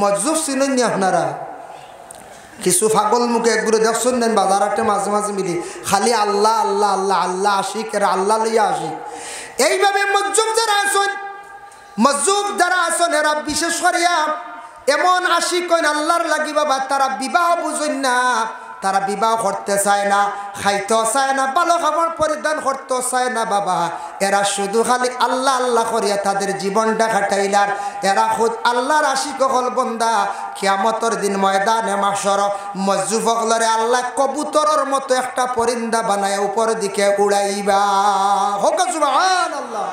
মজজুব চিনেন নি আপনারা? কিছু পাগল মুখে একগুলো দেখছেন নেন বাজারাটে মাঝে মাঝে মিলি খালি আল্লাহ আল্লাহ আল্লাহ আল্লাহ আশিক, এরা আল্লাহ লইয়া আশিক। এইভাবে মজজুব যারা আছেন, মজজুব যারা আছেন এরা বিশেষ করিয়া এমন আশিক কইন আল্লাহর লাগি বাবা, তারা বিবাহ বুঝেন না, তারা বিবাহ করতে চায় না, খাইতেও চায় না, ভালো খাবার পরিধান করতেও চায় না বাবা। এরা শুধু খালি আল্লাহ আল্লাহ করিয়া তাদের জীবনটা কাটাইলার। এরা খুদ আল্লাহর আশিক হল বন্দা। কিয়ামতের দিন ময়দানে মাহশর মজজুব হলরে আল্লাহ কবুতরের মতো একটা পরিন্দা বানায় উপর দিকে উড়াইবা। হোক সুবহানাল্লাহ।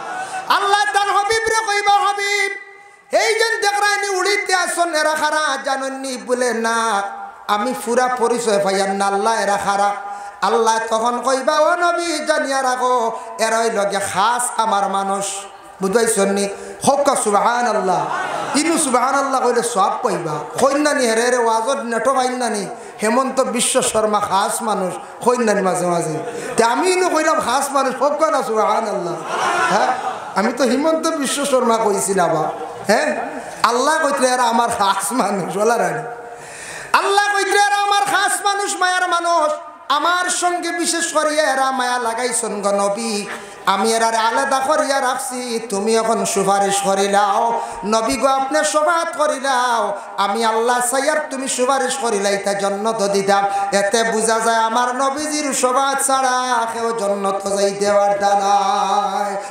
আল্লাহ তার হাবিব রে কইবা, হাবিব এই যে দেখরাইনি উড়িতে আসন এরা খারা জানেননি? বলে না, আমি পুরা পরিচয় পাইয়ান না আল্লাহ এরা খারা। আল্লাহ তখন কইবা, ও নবী জানিয়া রাখো এরাই লগে খাস আমার মানুষ। বুঝাইছেন নি? হোক সুবহানাল্লাহ। ইনু সুবহানাল্লাহ কইলে সব পাইবা। কইনানি হেরে রে ওয়াজত নেটো পাইনানি হেমন্ত বিশ্ব শর্মা খাস মানুষ কইনানি মাঝে মাঝে। তে আমি ইনু কইলাম খাস মানুষ, হোক না সুবহানাল্লাহ। হ্যাঁ, আমি তো হিমন্ত বিশ্ব শর্মা কইছি না বা। হ্যাঁ, আল্লাহ কইতে এরা আমার খাস মানুষ। বলা রানি আল্লাহ কইতে এরা আমার খাস মানুষ, মায়ার মানুষ। আমার সঙ্গে বিশেষ করিয়া এরা মায়া লাগাইছন গো নবী। আমি এরা আলাদা করিয়া রাখছি, তুমি এখন সুপারিশ করিলাও। নবী গো আপনি শফাআত করিলাও, আমি আল্লাহ সাইয়ার তুমি সুপারিশ করিলাই তা জান্নাত দিতাম। এতে বোঝা যায় আমার নবীজির শফাআত ছাড়া কেউ জান্নাত যাইতে পারতা না।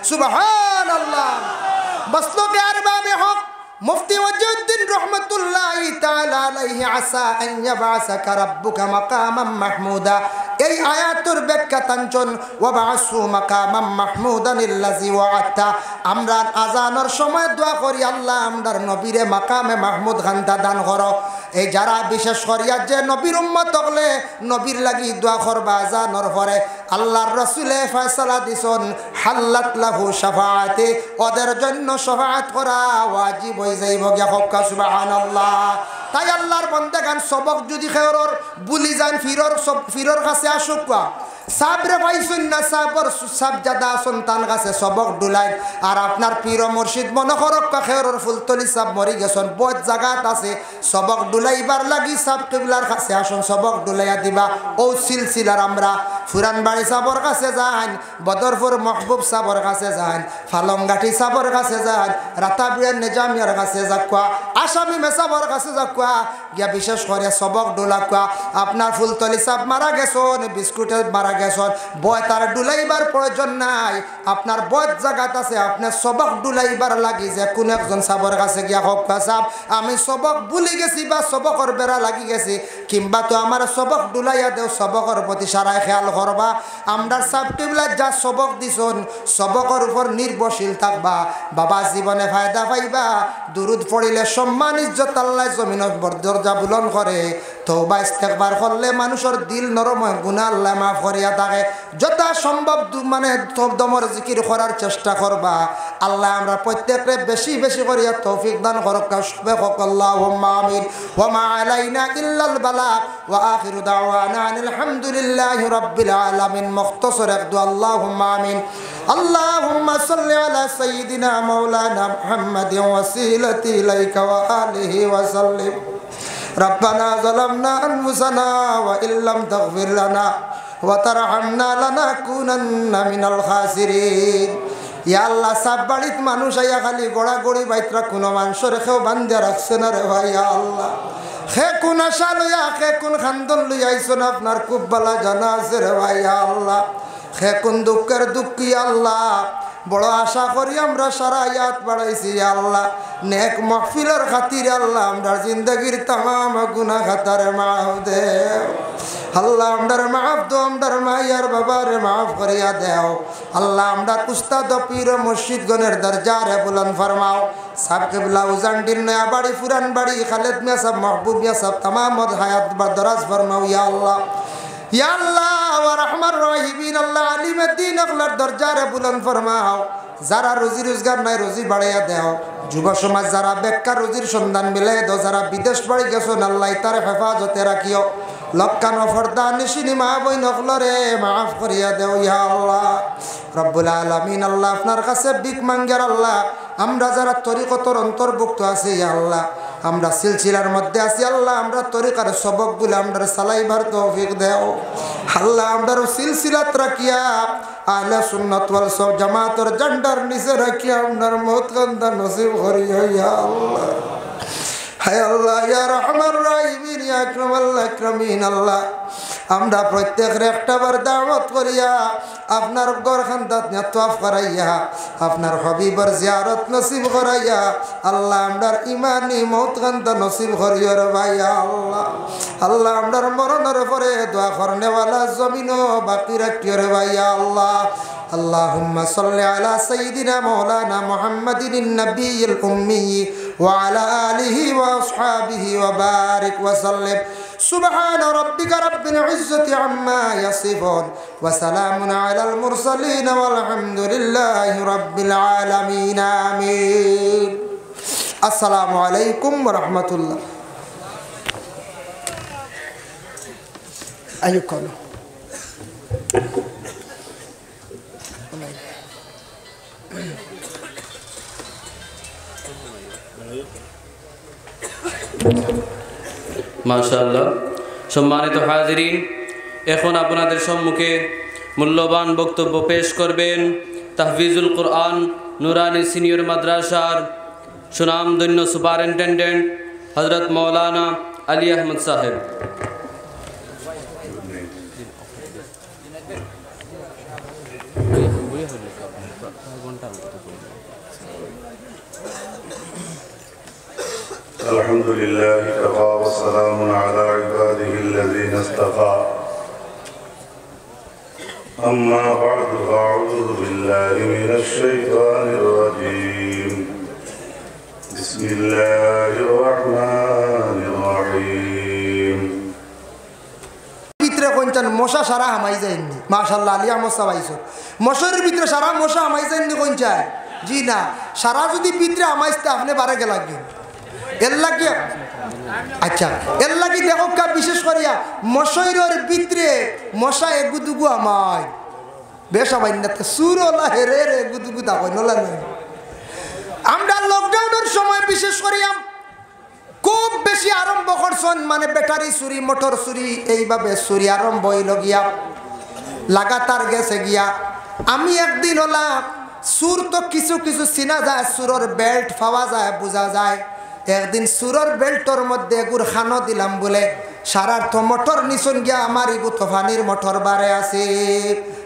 সুবহানাল্লাহ। বসলোকে আরবাবে হক মুফতি ওয়াজুদ্দিন রহমাতুল্লাহি তাআলা আলাইহি আসা আন ইয়াবআসাকা রাব্বুকা মাকামান মাহমুদা। এই আয়াতের ব্যাখ্যা তাঞ্চন ওয়াবআসু মাকামান মাহমুদান আল্লাযী ওয়া'আতা। আমরা আযানের সময় দোয়া করি, আল্লাহ আমরার নবীরে মাকামে মাহমুদ খান্দা দান করো। এই যারা বিশেষ করিয়া যে নবীর উম্মত হলে নবীর লাগি দোয়া করবা আযানের পরে, আল্লাহর রাসূলে ফয়সালা দিছেন হাল্লাত লাহু শাফাআতি, ওদের জন্য শাফাআত করা ওয়াজিব হয়ে যাইব গিয়া। হোক সুবহানাল্লাহ। তাই আল্লাহর বান্দাগান সবক যদি খেয়রর বুলি যান ফিরর কাছে আসুক। সাবরে পাইছেন না, সাব জাদা সন্তান কাছে সবক ডুলাই। আর আপনার পীর মুর্শিদ মনে করক খেয়রর ফুলতলি সাব মরি গেছেন, বহুত জায়গাত আছে সবক ডুলাইবার লাগি সাব কিবলার কাছে আসুন, সবক ডুলাইয়া দিবা। ও সিলসিলার আমরা ফুরান বাড়ি সাবর কাছে যান, বদরপুর মহবুব সাবর কাছে যান, ফালংগাঠি সাবর কাছে যান, রাতাবিয়ার নিজামিয়ার কাছে যাকুয়া, আসামি মেসাবর কাছে যাকুয়া গিয়া বিশেষ করে সবক ডুলাকুয়া। আপনার ফুলতলি সাব মারা গেছেন, বিস্কুটে মারা গেছেন, বয় তার ডুলাইবার প্রয়োজন নাই। আপনার বয় জায়গাত আছে, আপনার সবক ডুলাইবার লাগি যে কোন একজন সাবর কাছে গিয়া হোক সাব আমি সবক ভুলি গেছি বা সবকর বেড়া লাগি গেছি, কিংবা তো আমার সবক ডুলাইয়া দেও, সবকর প্রতি সারাই খেয়াল করবা। আমরা সাব টিবলা যা সবক দিছন সবকর উপর নির্ভরশীল থাকবা বাবা, জীবনে ফায়দা পাইবা। দুরুদ পড়িলে সম্মান ইজ্জত আল্লাহ জমিনের দরজা বুলন করে। তওবা ইস্তেগফার করলে মানুষের দিল নরম হয়, গুনাহ আল্লাহ মাফ করিয়া থাকে। যথা সম্ভব মানে দমর জিকির করার চেষ্টা করবা। আল্লাহ আমরা প্রত্যেককে বেশি বেশি করিয়া তৌফিক দান করুক। সবে হোক আল্লাহুম্মা আমিন। ওয়া মা আলাইনা ইল্লাল বালাগ ওয়া আখিরু দাওয়ানা আনিল হামদুলিল্লাহি রাব্বিল আলামিন। মুখতাসর একদু আল্লাহুম্মা আমিন। আল্লাহুম্মা সাল্লি আলা সাইয়্যিদিনা মাওলানা মুহাম্মাদিন ওয়াসিলাতি ইলাইকা ওয়া আলিহি ওয়া সাল্লিম। ربنا ظلمنا أنفسنا وإن لم تغفر لنا وترحمنا لنكونن من الخاسرين। ইয়া আল্লাহ, সব বাড়িত মানুষ আইয়া খালি গোড়াগড়ি বাইতরা কোনো মানুষের কেউ বান্ধে রাখছে না রে ভাই। আল্লাহ, খে কোন আশা লইয়া খে কোন খান্দন লইয়া আইসন আপনার খুব বালা জানা আছে রে ভাই। আল্লাহ, খে কোন দুঃখের দুঃখী আল্লাহ, বড় আশা করি আমরা সারা ইয়াত বাড়াইছি। আল্লাহ, নেক মাহফিলের খাতির আল্লাহ আমরা জিন্দগির তামাম গুনাহ খাতার মাফ দেও। আল্লাহ আমরার মাফ দো, আমরার মাইয়ার বাবার মাফ করিয়া দেও। আল্লাহ আমরার উস্তাদ পীর মুর্শিদ গণের দরজারে বুলন্দ ফরমাও। সাব কিবলা উজান্ডির নয়া বাড়ি, পুরান বাড়ি, খালেদ মিয়া সাহেব, মাহবুব মিয়া সাহেব, তামাম হায়াত দরাজ ফরমাও। ইয়া আল্লাহ, ইয়া আল্লাহ ওয়া রাহমার রাহিমিন, আল্লাহ আলিমের দিন আল্লাহর দরজারে বুলন্দ ফরমাও। যারা রুজি রোজগার নাই রুজি বাড়াইয়া দেও। যুব সমাজ যারা বেকার রুজির সন্ধান মিলাই দাও। যারা বিদেশ বাড়ি গেছেন আল্লাহ তার হেফাজতে রাখিও। লক্কানো ফর্দা নিশিনি মা বই নকলরে মাফ করিয়া দেও। ইয়া আল্লাহ রব্বুল আলামিন, আল্লাহ আপনার কাছে ভিক মাঙ্গের আল্লাহ আমরা যারা তরিকতর অন্তর্ভুক্ত আছে ইয়া আল্লাহ আমরা সিলসিলার মধ্যে আছি আল্লাহ আমরা তরিকার সবকগুলো আমরা সালাইবার তৌফিক দাও আল্লাহ আমরা সিলসিলাত রাখিয়া আহলে সুন্নাত ওয়াল জামাতের ঝান্ডার নিচে রাখিয়া আপনার মত কান্দা নসিব করিও ইয়া আল্লাহ হায় আল্লাহ ইয়া রহমান রাহিমিন ইয়া আকরামাল আকরামিন আল্লাহ আমরা প্রত্যেকের একটাবার দাওয়াত করিয়া আপনার ঘরখান্দাত তওয়াফ করাইয়া আপনার হাবিবের জিয়ারত নসিব করাইয়া আল্লাহ আমরার ইমানি মওত কান্দা নসিব করিও রে ভাই আল্লাহ আল্লাহ আমরার মরণের পরে দোয়া করনেওয়ালা জমিনও বাকি রাখিও রে ভাই আল্লাহ اللهم صل على سيدنا مولانا محمد النبي الأمي وعلى آله وأصحابه وبارك وسلم سبحان ربك رب العزة عما يصفون وسلام على المرسلين والحمد لله رب العالمين آمين السلام عليكم ورحمة الله أيكم মাশাআল্লাহ সম্মানিত হাজিরিন এখন আপনাদের সম্মুখে মূল্যবান বক্তব্য পেশ করবেন তাহফিজুল কোরআন নুরানি সিনিয়র মাদ্রাসার সুনামধন্য সুপারিনটেন্ডেন্ট হযরত মাওলানা আলী আহমদ সাহেব الحمد لله كفى وسلام على عباده الذين اصطفى أما بعد فأعوذ بالله من الشيطان الرجيم بسم الله الرحمن الرحيم ভিতরে কোনটা মশা সারা হামাই যায়নি মাশাআল্লাহ আলী আহমদ সাহেব মশার ভিতরে সারা মশা হামাই যায়নি কোনটা জি না সারা যদি ভিতরে হামাইতে আপনি বারে গেলাগি এল্লাকি আচ্ছা এল্লাকি দেখো কা বিশেষ করিয়া মশাইরের ভিতরে মশা এগুদুগু আমায় বেশ আবাইনাতে সুরলা হেরে রে এগুদুগু দা কইনলা না আমরা লকডাউনের সময় বিশেষ করিয়া খুব বেশি আরম্ভ করছেন মানে ব্যাটারি চুরি মোটর চুরি এইভাবে চুরি আরম্ভ হইল গিয়া লাগাতার গেছে গিয়া আমি একদিন হলাম সুর তো কিছু কিছু চিনা যায় সুরের বেল্ট পাওয়া যায় বোঝা যায় একদিন সুরের বেল্টর মধ্যে এগুর খানো দিলাম বলে সারার্থ মোটর নিচন গিয়া আমার ইগু তোফানির মোটর বারে আছে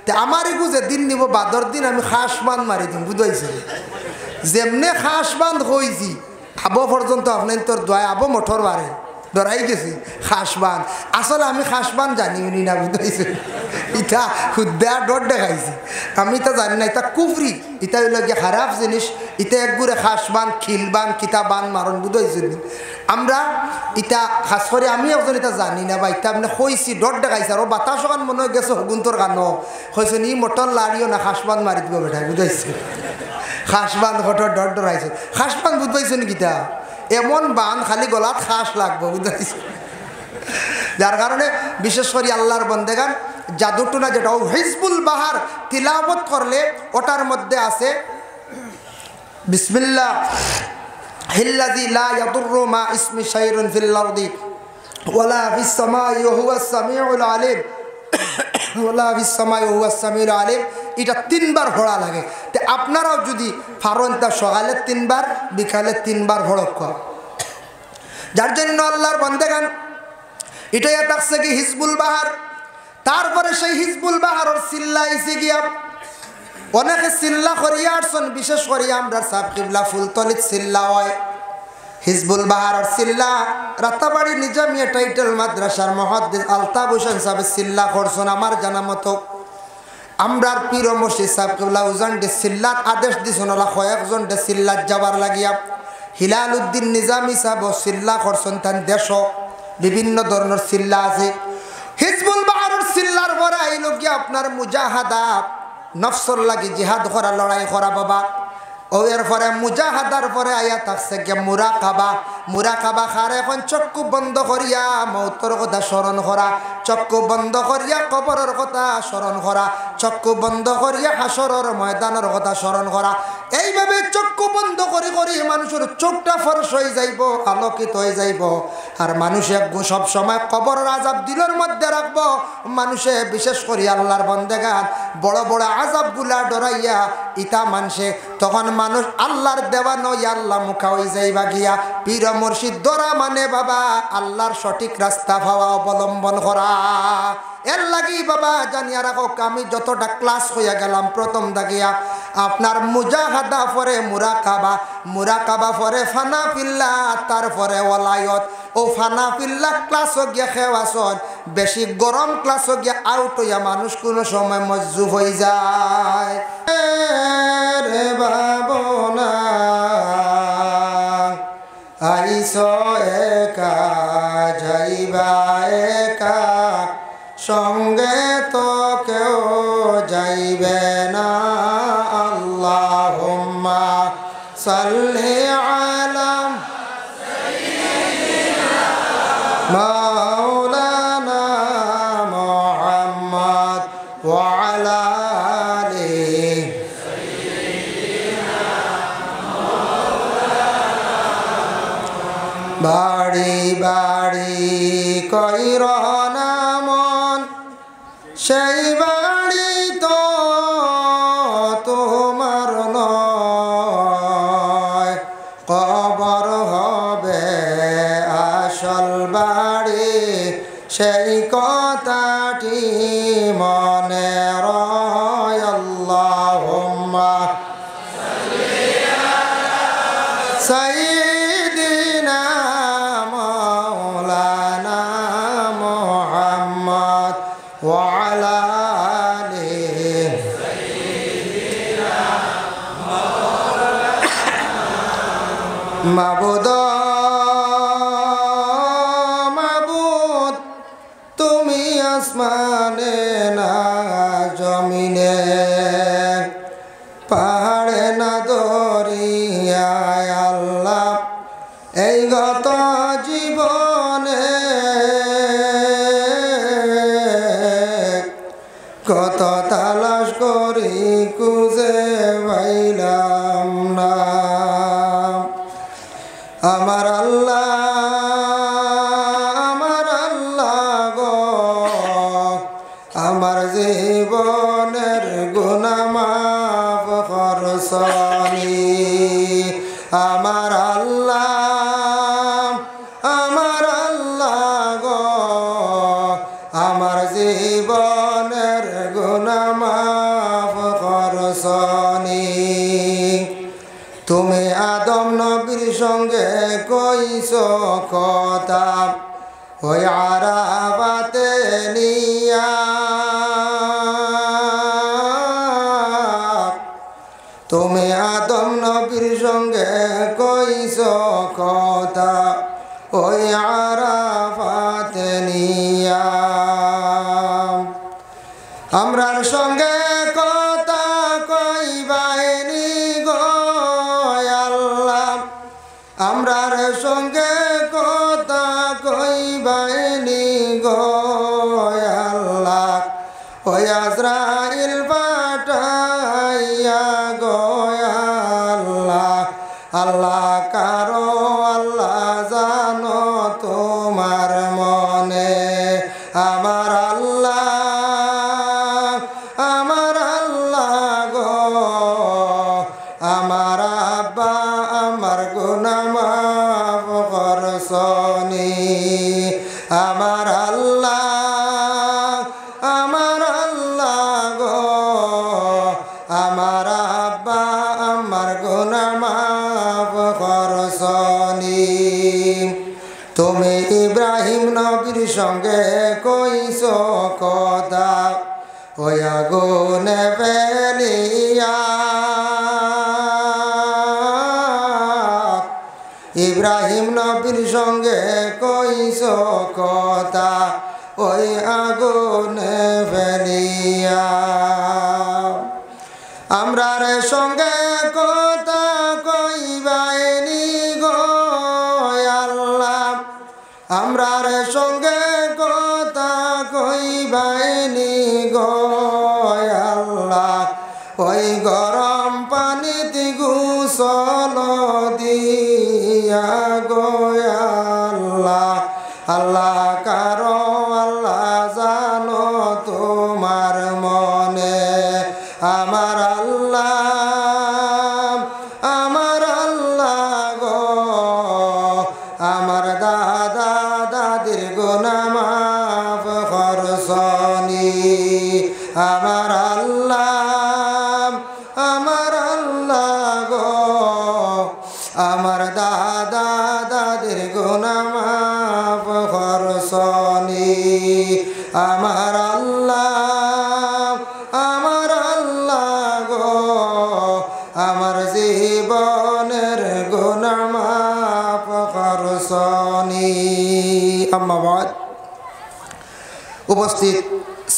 তে আমার ইগু যে দিন নিব বাদর দিন আমি খাস বান্ধ মারি দিম বুঝাইছি যেমনে খাস বান্ধ হয়েছি আবো পর্যন্ত আপনি তোর দোয়া আবো মোটর বারে ধরাই গেছি খাসবান আসলে আমি খাসবান জানিও না বুঝাইছি ইটা খুদ্া ডর দেখাইছি আমি তা জানি না এটা কুফরি এটা হইল গিয়ে খারাপ জিনিস এটা একগুড়ে খাসবান খিলবান কিতাবান মারণ বুঝাইছি আমরা ইটা খাস করে আমি একজন এটা জানি না বা ইটা আপনি কইছি ডর দেখাইছে আর বাতাস গান মনে হয়ে গেছে হগুন্তর গানও হয়েছে নি মোটর লাড়িও না খাসবান মারি দিব বেটা বুঝাইছি খাসবান ঘটর ডর ডরাইছে খাসবান বুঝাইছো নি কিতা এমন বান খালি গলাত খাস লাগবো বুঝাইছি যার কারণে বিশেষ করে আল্লাহর বন্দেগান জাদুটুনা যেটা হিজবুল বাহার তিলাওয়াত করলে ওটার মধ্যে আছে বিসমিল্লাহ হিল্লাযী লা ইয়াদুররু মা ইসমি শাইউন ফিল আরদি ওয়ালা ফিস সামাই ওয়া হুয়াস সামিউল আলিম ওয়ালা ফিস সামাই ওয়া হুয়াস সামিউল আলিম এটা তিনবার পড়া লাগে তো আপনারাও যদি পারেন তা সকালে তিনবার বিকালে তিনবার পড়ক যার জন্য আল্লাহর বান্দাগান এটাই থাকছে কি হিজবুল বাহার তারপরে সেই হিজবুল বাহারের চিল্লা এসে গিয়া অনেকে চিল্লা করিয়া আসছেন বিশেষ করিয়া আমরা সাব কিবলা ফুলতলিত চিল্লা হয় হিজবুল বাহারের চিল্লা রাতাবাড়ি নিজামিয়া টাইটেল মাদ্রাসার মুহাদ্দিস আলতাফ হোসেন সাহেব চিল্লা করছেন আমার জানা মতো আমরার পীর মসজিদ সাহেব কিবলা উজান ডে চিল্লাত আদেশ দিছেন ওলা কয়েকজন ডে চিল্লাত যাবার লাগিয়া হিলাল উদ্দিন নিজামী সাহেব চিল্লা করছেন তার দেশ বিভিন্ন ধরনের চিল্লা আছে হিজবুল বাহারের চিল্লার পরে আইল গিয়া আপনার মুজাহাদা নফসর লাগি জিহাদ করা লড়াই করা বাবা ও এর পরে মুজাহাদার পরে আয়া থাকছে গিয়া মুরাকাবা খার এখন চক্ষু বন্ধ করিয়া মৌতর কথা স্মরণ করা চক্ষু বন্ধ করিয়া কবরের কথা স্মরণ করা চক্ষু বন্ধ করিয়া হাসরের ময়দানের কথা স্মরণ করা এইভাবে চক্ষু বন্ধ করে করে মানুষের চোখটা ফরস হয়ে যাইব, আলোকিত হয়ে যাইব। আর মানুষে সব সময় কবরের আযাব দিলের মধ্যে রাখবো। মানুষে বিশেষ করে আল্লাহর বন্দেগান বড় বড় আযাবগুলা ডরাইয়া ইতা মানুষে, তখন মানুষ আল্লাহর দেওয়ানো আল্লাহ মুখা হয়ে যাইবা গিয়া। পীর মুর্শিদ ধরা মানে বাবা আল্লাহর সঠিক রাস্তা পাওয়া, অবলম্বন করা। এর লাগি বাবা জানিয়া রাখো, আমি যতটা ক্লাস হইয়া গেলাম প্রথম দাগিয়া আপনার মুজাহাদা পরে মুরাকাবা, মুরাকাবা পরে ফানা ফিল্লা, তারপরে ওয়ালায়ত। ও ফানা ফিল্লা ক্লাসও গিয়া খেওয়াছন, বেশি গরম ক্লাসও গিয়া আউট হইয়া মানুষ কোনো সময় মজ্জুব হয়ে যায়। রে বাবনা আইস একা যাইবা একা, সঙ্গে তো কেউ যাইবে না। আল্লাহুম্মা সাল্লি আলা মাওলানা মুহাম্মদ ওয়া আলা আলিহি বাড়ি বাড়ি কইর না মন, সেই বাড়ি তো তোমার নয়। কবর হবে আসল বাড়ি, সেই কথাটি মনে রয়। আল্লাহুম্মা সাইয়্যিদিনা মাওলানা মুহাম্মদ ওয়া আলা আলিহি মাবুদ মাবুদ, তুমি আসমানে না জমিনে, পাহাড়ে না দরিয়ায় আল্লাহ, এই গত জীবনে কত তালাশ করি খুঁজে পাইলাম না। আমার আল্লাহ আমার আল্লাহ গো, আমার জীবনের গুনাহ মাফ করছনি। আমার আল্লাহ আমার আল্লাহ গো, আমার জীবনের গুনাহ মাফ করছনি। তুমি আদম নবীর সঙ্গে কইছ কথা, ওই আরাফাতে নিয়া। তুমি আদম নবীর সঙ্গে কইছ কথা, ওই আরাফাতে নিয়া। আমরার সঙ্গে কথা কইবাইনি গো আল্লাহ, আমরার সঙ্গে কথা কইবাইনি গো আল্লাহ। ওই আজরাইল পাঠাইয়া গো আল্লাহ, আল্লাহ কারো আল্লাহ জানো তোমার মনে। আমার আল্লাহ আমার আল্লাহ গো, আমার আব্বা আমার গুনাহ মাফ করছনি। আমার আল্লাহ আমার আল্লাহ গো, আমার আব্বা আমার গুনাহ মাফ করছনি। তুমি ইব্রাহিম নবীর সঙ্গে কইছ কথা, ওই আগুনে ফেলিয়া। ইব্রাহিম নবীর সঙ্গে কইছ কথা, ওই আগুনে ফেলিয়া। আমরার সঙ্গে কথা কইবাইনি গো আল্লাহ, আমরার সঙ্গে কথা কইবাইনি গো আল্লাহ। ওই গরম পানিতে গোসল আল্লাহ কারো আল্লাহ জানো তোমার মনে আমার আল্লাহ গো আমার দাদা দাদির গুনাহ মাফ করছনি আমার আল্লাহ গো আমার দাদা দাদির গুনাহ মাফ করছনি আমার আল্লাহ গো আমার জীবনের গুনাহ মাফ করছনি। আম্মা বাদ, উপস্থিত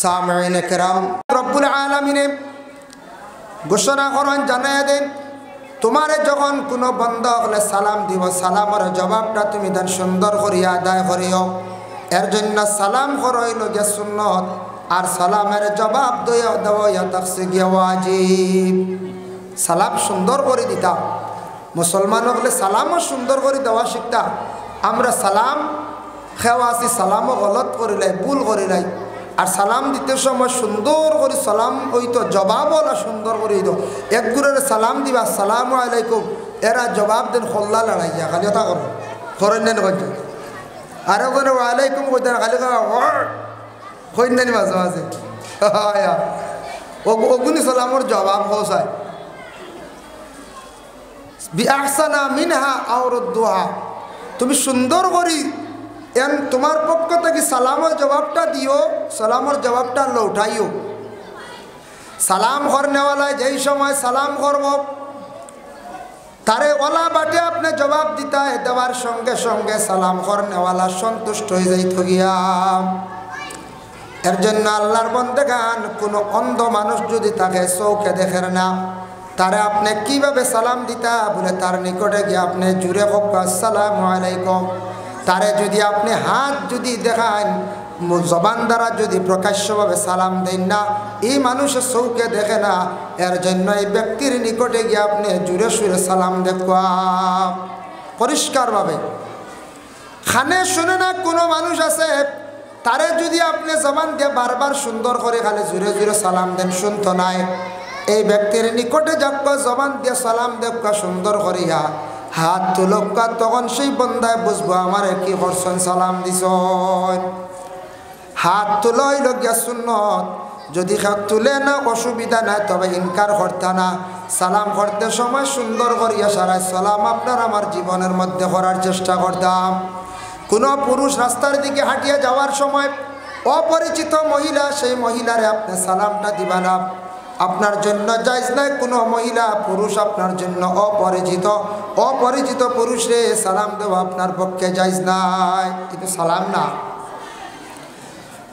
সামিঈন কিরাম, রব্বুল আলামিনে ঘোষণা করেন, জানায় দেন, তোমারে যখন কোনো বন্ধ হলে সালাম দিব, সালামের জবাবটা তুমি দেন সুন্দর করিয়া আদায় করিও। এর জন্য সালাম করইল গিয়া সুন্নত, আর সালামের জবাব দেওয়া তাকসি গিয়া ওয়াজিব। সালাম সুন্দর করে দিতাম, মুসলমান হলে সালামও সুন্দর করে দেওয়া শিখতাম। আমরা সালাম খেওয়াছি, সালামও গলত করিলাই, ভুল করিলাই। আর সালাম দিতে সময় সুন্দর করে সালাম হইতো, জবাবওয়ালা সুন্দর করে দিত। এক গুরের সালাম দিবা আসসালামু আলাইকুম, এরা জবাব দেন খোল্লা লড়াইয়া, খালি কথা করো করেন নেন কইতে। আর ওখানে ওয়ালাইকুম কইতেন, খালি কইন নেন মাঝে মাঝে ওগুনি সালামর জবাব পৌঁছায়। বিআহসানা মিনহা আও রুদ্দুহা, তুমি সুন্দর করি তোমার পক্ষ থেকে সালামের জবাবটা দিও, সালামের জবাবটা লৌটাইও। সালাম করনেওয়ালায় যেই সময় সালাম করব, তারে ওলা বাটে আপনি জবাব দিতা, দেওয়ার সঙ্গে সঙ্গে সালাম করনেওয়ালা সন্তুষ্ট হয়ে যাইত গিয়া। এর জন্য আল্লাহর বন্দেগান কোনো অন্ধ মানুষ যদি তাকে চৌকে দেখেন না, তারে আপনি কিভাবে সালাম দিতা বলে তার নিকটে গিয়ে আপনি জুড়ে হোক আসসালামু আলাইকুম। তারে যদি আপনি হাত যদি দেখান, জবান দ্বারা যদি প্রকাশ্যভাবে সালাম দেন না, এই মানুষের চৌকে দেখে না। এর জন্য এই ব্যক্তির নিকটে গিয়ে আপনি জুড়ে সুরে সালাম দেখবা পরিষ্কারভাবে। খানে শুনে না কোনো মানুষ আছে, তারে যদি আপনি জবান দিয়ে বারবার সুন্দর করে খালি জুড়ে জুড়ে সালাম দেন, শুনতো নাই। এই ব্যক্তির নিকটে যাক্কা জবান দিয়ে সালাম দেখবা সুন্দর করিয়া, হাত তুলক্কা, তখন সেই বন্দায় বুঝবো আমার কি করছেন, সালাম দিছ। হাত তুলই লগিয়া সুন্নত, যদি হাত তুলে না অসুবিধা নাই, তবে ইনকার করতে না। সালাম করতে সময় সুন্দর করিয়া সারা সালাম আপনার আমার জীবনের মধ্যে করার চেষ্টা করতাম। কোনো পুরুষ রাস্তার দিকে হাঁটিয়ে যাওয়ার সময় অপরিচিত মহিলা, সেই মহিলারে আপনি সালামটা দিবা না। আপনার জন্য জায়েজ নাই কোনো মহিলা পুরুষ আপনার জন্য অপরিচিত পুরুষরে সালাম দেওয়া আপনার পক্ষে জায়েজ নাই, কিন্তু সালাম না।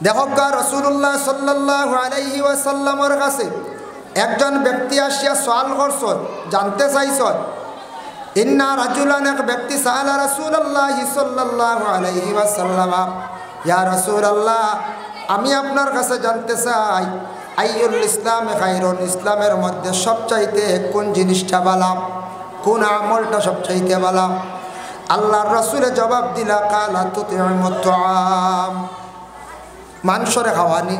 দেখো রাসূলুল্লাহ সাল্লাল্লাহু আলাইহি ওয়াসাল্লামের কাছে একজন ব্যক্তি আসিয়া সওয়াল করছ, জানতে চাইছ, ইন্না রাজুলান, এক ব্যক্তি সাআলা রাসূলুল্লাহ সাল্লাল্লাহু আলাইহি ওয়াসাল্লাম, ইয়া রাসূলুল্লাহ, আমি আপনার কাছে জানতে চাই, আইয়ুল ইসলামে খায়রুন, ইসলামের মধ্যে সবচাইতে কোন জিনিসটা ভালো, কোন আমলটা সবচাইতে ভালো? আল্লাহর রাসূল জবাব দিলা, কালা তুতিউমুত তুআম, মানুষরে খাওয়ানি,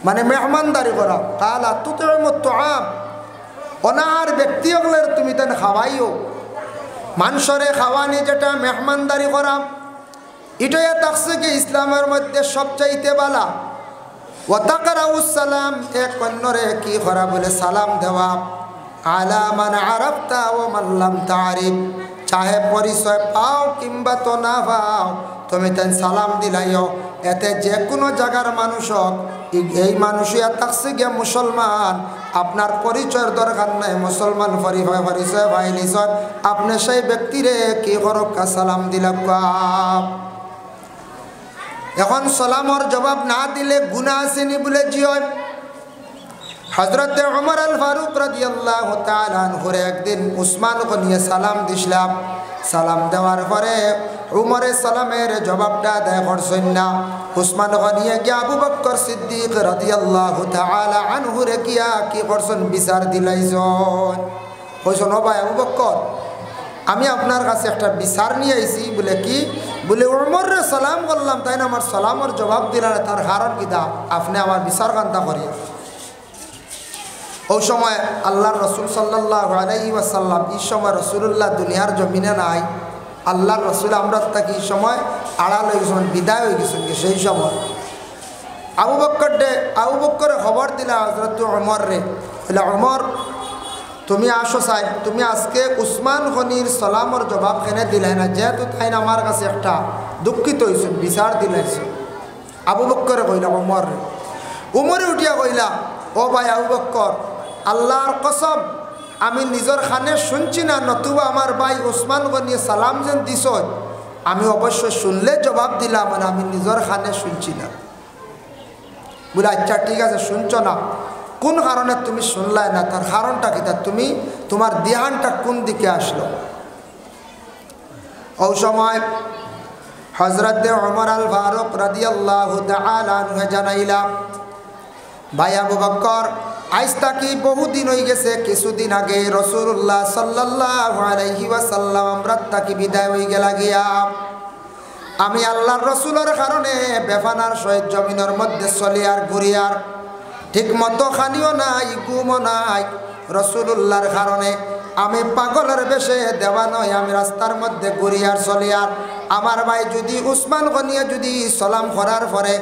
মানে মেহমানদারি করা। কালা তুতিউমুত তুআম, অনাহার ব্যক্তি হলের তুমি তেন খাওয়াইও। মানুষরে খাওয়ানি যেটা মেহমানদারি করা, এটাই থাকছে কি ইসলামের মধ্যে সবচাইতে ভালো। ওয়াতাকরাউস সালাম, এক অন্যরে কি করা বলে সালাম দেওয়া। আলা মান আরাফতা ওয়া মান লাম তারিফ, চাহে পরিচয় পাও কিংবা তো না পাও, তুমি তেন সালাম দিলাইও। এতে যে কোনো জায়গার মানুষ হোক, এই মানুষই থাকছে গিয়া মুসলমান, আপনার পরিচয়ের দরকার নাই। মুসলমান পরিচয় পাইলিস, আপনি সেই ব্যক্তিরে কি করক্কা সালাম দিলাম। এখন সালামর জবাব না দিলে গুনাহ আসেনি বলে জিয়। হযরত ওমর আল ফারুক রাদিয়াল্লাহু তাআলা আনহুর একদিন উসমানকে নিয়ে সালাম দিছিলাম। সালাম দেওয়ার পরে উমরে সালামের জবাবটা আদায় করছেন না। উসমানকে নিয়ে গিয়ে আবু বকর সিদ্দিক রাদিয়াল্লাহু তাআলা আনহুরে গিয়া কি করছেন, বিচার দিলাইছেন। কইছেন, ও ভাই আবু বকর, আমি আপনার কাছে একটা বিচার নিয়ে আইছি। বলে কি? বলে উমরে সালাম করলাম তাই না আমার সালামের জবাব দিলেন তার কারণ কি দা আপনি আমার বিচার কান্তা করিয়া ওই সময় আল্লাহর রসুল সাল্লাল্লাহু আলাইহি ওয়াসাল্লাম এই সময় রসুল্লাহ দুনিয়ার জমিনে নাই আল্লাহর রসুল আমরা তাকে এই সময় আড়াল হয়ে গেছেন বিদায় হয়ে গেছেন সেই সময় আবু বক্করে খবর দিলা হযরত ওমর রে বলে ওমর তুমি আসো চাই তুমি আজকে উসমান গনির সালামর জবাব কেনে দিলে না যেহেতু তাই আমার কাছে একটা দুঃখিত হয়েছে বিচার দিলাইছে আবু বক্করে কইলা ওমর রে উমরে উঠিয়া কইলা ও ভাই আবু বক্কর আল্লাহর কসম আমি নিজের খানে শুনছি না নতুবা আমার ভাই উসমান গনি সালাম যেন দিছ আমি অবশ্যই শুনলে জবাব দিলাম মানে আমি নিজের খানে শুনছি না বলে আচ্ছা ঠিক আছে শুনছ না কোন কারণে তুমি শুনলাই না তার কারণটা কি তুমি তোমার ধ্যানটা কোন দিকে আসলো ওই সময় হযরত ওমর আল ফারুক রাদিয়াল্লাহু তাআলা আনহু জানাইলা ভাই আবু বকর আজ তাকি বহুদিন হয়ে গেছে কিছুদিন আগে রাসূলুল্লাহ সাল্লাল্লাহু আলাইহি ওয়াসাল্লাম আমরা তাকি বিদায় হয়ে গেলা গিয়া আমি আল্লাহর রসুলের কারণে বেফানার সহিত জমিনের মধ্যে চলি আর ঘুরি আর ঠিক মতো খানিও নাই ঘুমও নাই রসুলুল্লাহর কারণে আমি পাগলের বেশে দেওয়া নয় আমি রাস্তার মধ্যে ঘুরি আর চলি আর আমার ভাই যদি উসমান গনিয়ে যদি সালাম করার পরে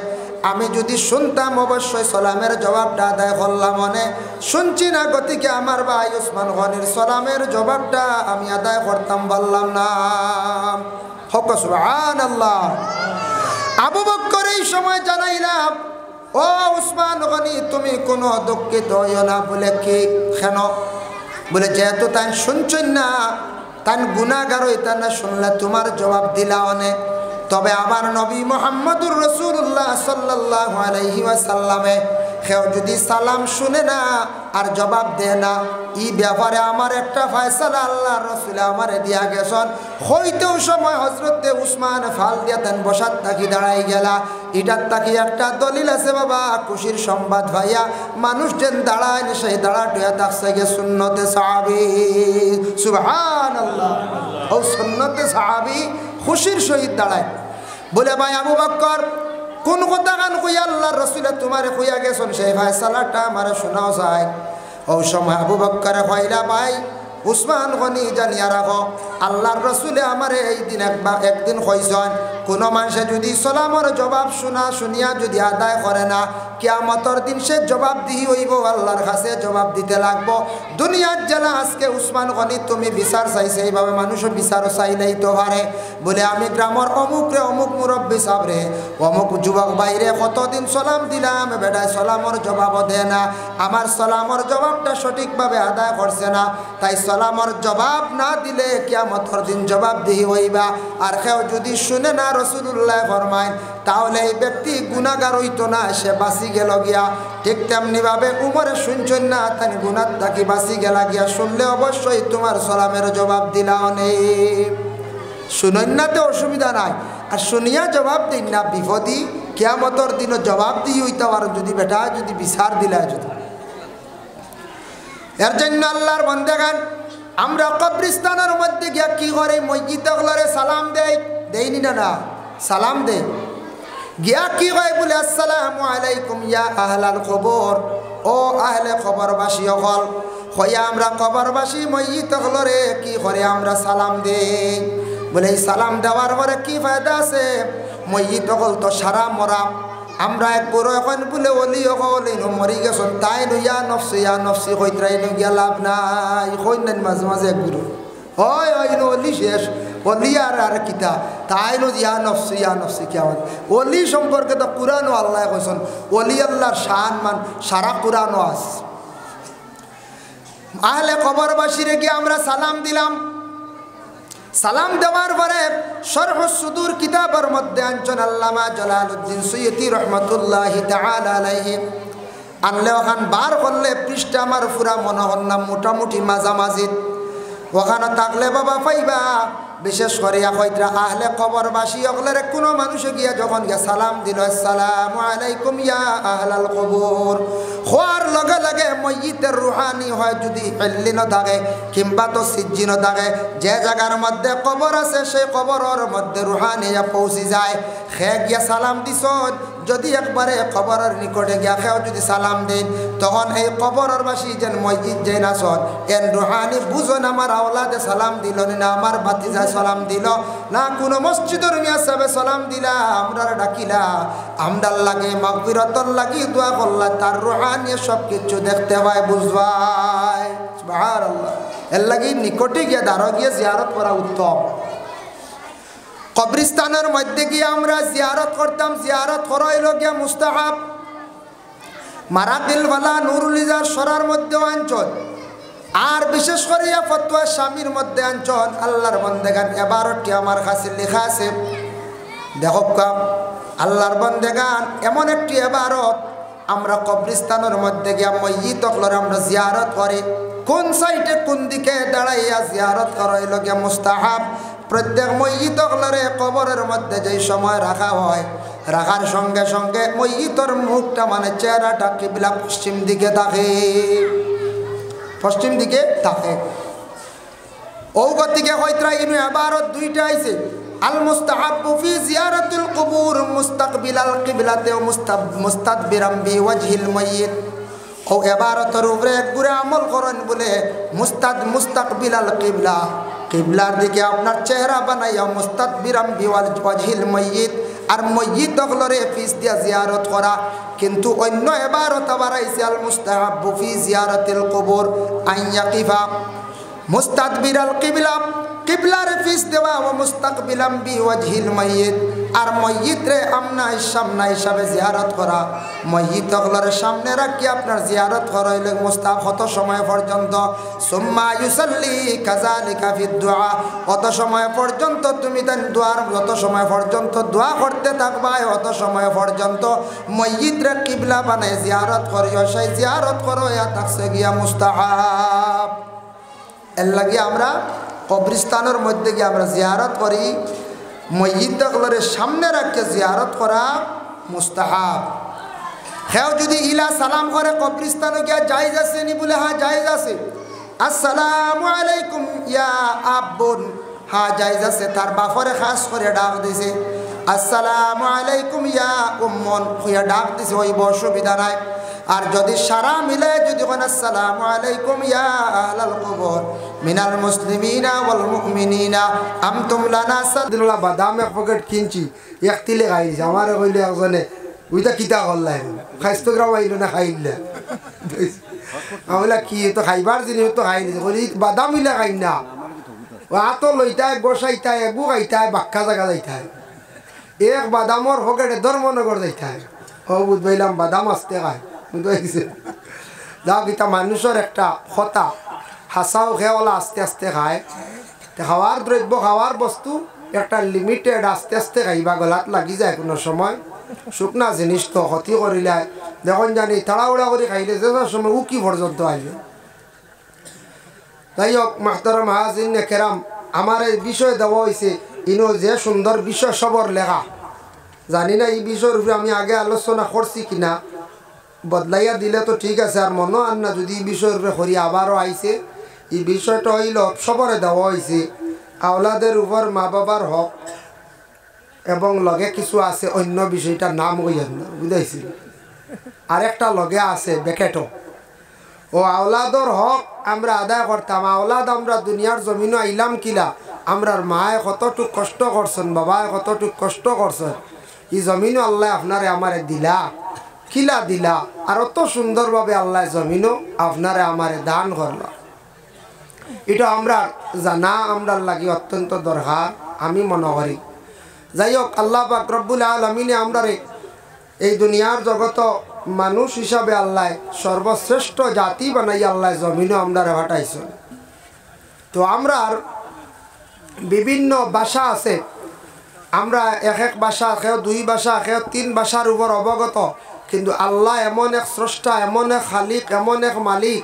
আমি যদি শুনতাম অবশ্যই সালামের জবাবটা আদায় করলাম মনে শুনছি না গতিকে আমার ভাই উসমান গনির সালামের জবাবটা আমি আদায় করতাম বললাম না হক সুবহানাল্লাহ আবু বকর এই সময় জানাইলাম ও উসমান গনি তুমি কোনো দুঃখিত হইও না বলে কি কেন বলে যেহেতু তাই শুনছেন না তাই গুনাহগার হইতা না শুনলে তোমার জবাব দিলা অনেক তবে আমার নবী মুহাম্মদুর রাসূলুল্লাহ সাল্লাল্লাহু আলাইহি ওয়াসাল্লামে কেউ যদি সালাম শুনে না আর জবাব দেয় না এই ব্যাপারে আমার একটা ফয়সালা আল্লাহর রাসূল আমারে দিয়া গেছেন হইতেও সময় হযরত উসমান ফাল দিয়াতেন বসাত থাকি দাঁড়াই গেলা এটার তাকি একটা দলিল আছে বাবা খুশির সংবাদ ভাইয়া মানুষ যেন দাঁড়ায় সেই দাঁড়াটুয়া থাকছে গে সুন্নতে সাহাবী সুবহানাল্লাহ ও সুন্নতে সাহাবী খুশির সহিত দাঁড়ায় বলে ভাই আবু বকর কোন কথা গান কইয়া আল্লাহর রাসূল তোমারে কইয়া গেছেন সেই ফয়সালাটা আমারে শোনাও যায় ও সময় আবু বকর কইলা ভাই উসমান গনি জানিয়া রাখো আল্লাহর রাসূলে আমারে এই দিন একদিন কইছেন কোন মানুষে যদি সালামের জবাব শুনিয়া যদি আদায় করে না কিয়ামতের দিন সে জবাব দিই হইব আল্লাহর কাছে জবাব দিতে লাগবো দুনিয়ার জেলা আজকে উসমান গনি তুমি বিচার চাইছে এইভাবে মানুষও বিচার চাইলেই তো পারে বলে আমি গ্রামের অমুক মুরব্বী সাবরে অমুক যুবক বাইরে কতদিন সালাম দিলাম বেটায় সালামের জবাবও দেয় না আমার সালামের জবাবটা সঠিকভাবে আদায় করছে না তাই সালামের জবাব না দিলে কিয়ামতের দিন জবাব দিই হইবা আর কেউ যদি শুনে না রাসূলুল্লাহ ফরমায় তাহলে এই ব্যক্তি গুনাহগার হইতো না সে বাঁচি গেল গিয়া ঠিক তেমনি ভাবে উমরে শুনছেন না তাই গুনাহ থাকি বাঁচি গেলা গিয়া শুনলে অবশ্যই তোমার সালামের জবাব দিলাও নেই শুনেন না তো অসুবিধা নাই আর শুনিয়া জবাব দিন না বিপদী কিয়ামতের দিনও জবাব দিয়ে হইতে পারো যদি বেটা যদি বিচার দিলা যদি এর জন্য আল্লাহর বান্দাগান আমরা কবরস্থানের মধ্যে গিয়া কি করে মসজিদগুলোরে সালাম দেইনি না সালাম দে গিয়া কি হয় বলে আসসালামু আলাইকুম ইয়া আহলাল কবর ও আহলে কবরবাসী হল হইয়া আমরা কবরবাসী মসজিদগুলোরে কি করে আমরা সালাম দেই বলে এই সালাম দেওয়ার পরে কি ফায়দা আছে মসজিদগুলো তো সারা মরা আমরা এক বড় এখন বলে অলি হল মরি গেছেন তাই ইয়া নফসি কইতরাই গিয়া লাভ নাই কইন মাঝে মাঝে এক গুরু হয় অলি শেষ অলি আর কিতা তাই ইয়া নফসি কেমন অলি সম্পর্কে তো কুরআনও আল্লাহ কইছেন অলি আল্লাহর শান মান সারা কুরআনও আছে আহলে কবরবাসীরে গিয়ে আমরা সালাম দিলাম সালাম দেওয়ার পরে শরহুস সুদূর কিতাবের মধ্যে আনছেন আল্লামা জালালউদ্দিন সুয়ুতি রাহমাতুল্লাহি তাআলা আলাইহি আনলে ওখান বার করলে পৃষ্ঠা আমার পুরা মনে হল না মোটামুটি মাঝামাঝি ওখানে থাকলে বাবা পাইবা বিশেষ করিয়া কইরা আহলে কবরবাসী অগলের কোনো মানুষ গিয়া যখন গিয়া সালাম দিল আসসালামু আলাইকুম ইয়া আহলাল কবর খোয়ার লগে লগে মইয়িতের রুহানি হয় যদি ইল্লিন থাকে কিংবা তো সিজ্জিন থাকে যে জায়গার মধ্যে কবর আছে সেই কবরের মধ্যে রুহানি পৌঁছে যায় খে গিয়া সালাম দিছ যদি একবারে কবরের নিকটে গিয়া খেও যদি সালাম দেন তখন এই কবরের বাসী যেন মসজিদ যে নাচন এন রুহানি বুঝন আমার আওলাদে সালাম দিল না আমার বাতিজা সালাম দিল না কোনো মসজিদের মিয়া সাহেবে সালাম দিলা আমরা ডাকিলা আমদার লাগে মাগফিরাতর লাগি দোয়া করলা তার রুহানি সব কিছু দেখতে পায় বুঝবাই সুবহানাল্লাহ এর লাগি নিকটে গিয়া দাঁড়ো গিয়ে জিয়ারত করা উত্তম কবরস্থানের মধ্যে গিয়ে আমরা জিয়ারত করতাম জিয়ারত করা হইল গিয়া মুস্তাহাব মারাদিলওয়ালা নুরুল ইজার সরার মধ্যে অঞ্চল আর বিশেষ করে ফতোয়া স্বামীর মধ্যে অঞ্চল আল্লাহর বন্দেগান 11টি আমার কাছে লেখা আছে দেখো কাম আল্লাহর বন্দেগান এমন একটি ইবারত আমরা কবরস্থানের মধ্যে গিয়া মসজিদ অকলর আমরা জিয়ারত করি কোন সাইডে কোন দিকে দাঁড়াইয়া জিয়ারত করা হইল গিয়া মুস্তাহাব প্রত্যেক মসজিদ অকলরে কবরের মধ্যে যেই সময় রাখা হয় রাখার সঙ্গে সঙ্গে মসজিদের মুখটা মানে চেহারাটা কিবলা পশ্চিম দিকে থাকে পশ্চিম দিকে থাকে ও গতিকে হয়তরা ইনু ইবারত দুইটা আইছে আল মুস্তাহাব্বু ফি জিয়ারাতিল কুবুর মুস্তাকবিলাল কিবলাতে ও মুস্তাদবিরাম বিওয়াজহিল মাইয়িত ও ইবারতের উপরে একগুরে আমল করেন বলে মুস্তাকবিলাল কিবলা কিবলার দিকে আপনার চেহারা বানাইয়া মুস্তাদবিরাম বিওয়াজহিল মাইয়িত আর মসজিদ অগলরে ফিস দিয়া জিয়ারত করা কিন্তু অন্য ইবারত আবার আইছে আল মুস্তাহাব্বু ফি জিয়ারাতিল কুবুর আইয়াকিফা মুস্তাদবিরাল কিবলা কিবলার ফিস দেওয়া ও মুস্তাকবিলাম বিওয়াজহিল মাইয়িত আর মসজিদ রে আমনাই সামনা হিসাবে জিয়ারত করা মসজিদ অগলরের সামনে রাখি আপনার জিয়ারত করা হইলে মুস্তাহাব কত সময় পর্যন্ত সুম্মা ইউসাল্লি কাযালিকা ফিদ দুআ কত সময় পর্যন্ত তুমি দেন দোয়ার যত সময় পর্যন্ত দোয়া করতে থাকবা অত সময় পর্যন্ত মসজিদ রে কিবলা বানায় জিয়ারত করিও সেই জিয়ারত করো ইয়া থাকছে গিয়া মুস্তাহাব এর লাগি আমরা কবরস্থানের মধ্যে গিয়ে আমরা জিয়ারত করি মসজিদগুলোর সামনে রাখতে জিয়ারত করা মুস্তাহাব হেও যদি ইলা সালাম করে কবরস্থানে গিয়া জায়েজ আছে নি বলে হ্যাঁ জায়েজ আছে আসসালামু আলাইকুম ইয়া আব্বুন হ্যাঁ জায়েজ আছে তার বাপরে খাস করে ডাক দিছে আসসালামু আলাইকুম ইয়া উম্মন হইয়া ডাক দিছে ওই অসুবিধা নাই আর যদি সারা মিলে যদি কোন আসসালামু আলাইকুম ইয়া আহলাল কুবুর মিনাল মুসলিমিনা ওয়াল মুমিনিনা আনতুম লানা সাদুল্লাহ বাদাম এক পকেট কিনছি একতিলে খাইছে আমারে কইলে একজনে ওইটা কিতা করলাই খাইতো গ্রাম আইলো না খাইলে আমলা কি তো খাইবার জিনিস তো খাই নিছে কইলি বাদাম ইলা খাই না ও আতো লইতায় বসাইতায় গু খাইতায় বাক্কা জায়গা যাইতায় এক বাদামর পকেটে ধর্মনগর যাইতায় ও বুঝবাইলাম বাদাম আসতে খায় বুঝতে যাও কিতা মানুষের একটা কথা হাসাও খেওয়ালা আস্তে আস্তে খায় খাওয়ার দ্রব্য খাওয়ার বস্তু একটা লিমিটেড আস্তে আস্তে খাইবা গলাত লাগি যায় কোনো সময় শুকনা জিনিস তো ক্ষতি করিলে দেখুন জানি তাড়াহুড়া করে খাইলে যে সময় উকি পর্যন্ত আইলে যাই হোক মাহতারাম হাজিন কেরাম আমার এই বিষয় দেওয়া হয়েছে ইনো যে সুন্দর বিষয় সবর লেখা জানি না এই বিষয়ের উপরে আমি আগে আলোচনা করছি কিনা বদলাইয়া দিলে তো ঠিক আছে আর মনে আর না যদি এই বিষয়ের উপরে করি আবারও আইছে এই বিষয়টা হইল সবরে দেওয়া হয়েছে আওলাদের উপর মা বাবার হক এবং লগে কিছু আছে অন্য বিষয়টার নাম হইয়ার না বুঝাইছি আরেকটা লগে আছে বেকেটো ও আওলাদর হক আমরা আদায় করতাম আওলাদ আমরা দুনিয়ার জমিনও আইলাম কিলা আমরার মায়ে কতটুক কষ্ট করছেন বাবায় কতটুক কষ্ট করছেন এই জমিনও আল্লাহ আপনারে আমারে দিলা কিলা দিলা আর অত সুন্দরভাবে আল্লাহ জমিনও আপনারে আমারে দান করল এটা আমরা জানা আমরার লাগি অত্যন্ত দরকার আমি মনে করি যাই হোক আল্লাহ পাক রব্বুল আলামিনে আমরারে এই দুনিয়ার জগত মানুষ হিসাবে আল্লাহ সর্বশ্রেষ্ঠ জাতি বানাই আল্লাহ জমিনও আমরারে পাঠাইছেন তো আমরার বিভিন্ন ভাষা আছে আমরা এক ভাষা কেউ দুই ভাষা কেউ তিন ভাষার উপর অবগত কিন্তু আল্লাহ এমন এক স্রষ্টা এমন এক খালিক এমন এক মালিক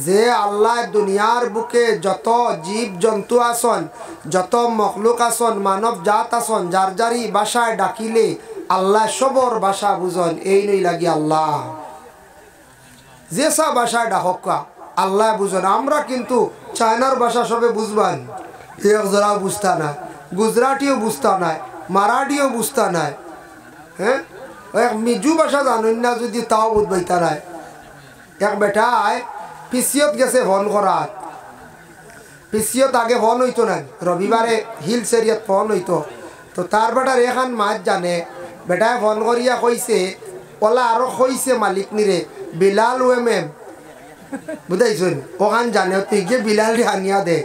যে আল্লাহ দুনিয়ার বুকে যত জীব জন্তু আসন, যত মখলুক আসন, মানব জাত আসন, যার যারি ভাষায় ডাকিলে আল্লাহ সবর ভাষা বুঝন। এই নই লাগি আল্লাহ যে সব ভাষায় ডাকা আল্লাহ বুঝন। আমরা কিন্তু চায়নার ভাষা সবে বুঝবান, এক জরা বুঝতা না, গুজরাটিও বুঝতা নাই, মারাঠিও বুঝতা নাই, হ্যাঁ এক মিজু ভাষা জানুন না যদি তাও বুঝবাইতা নাই। এক বেটায় পিসিয়ত গেছে ফোন করাত, পিসিয়ত আগে ফোন হইতো না, রবিবারে হিলস এরিয়াত ফোন হইতো। তো তার বেটার এখান মাছ জানে, বেটায় ফোন করিয়া কইছে ওলা আরো কইছে মালিক নিরে বিলাল ওএমএম বুঝাইছুন ওখান জানে, তুই গিয়ে বিলাল আনিয়া দে।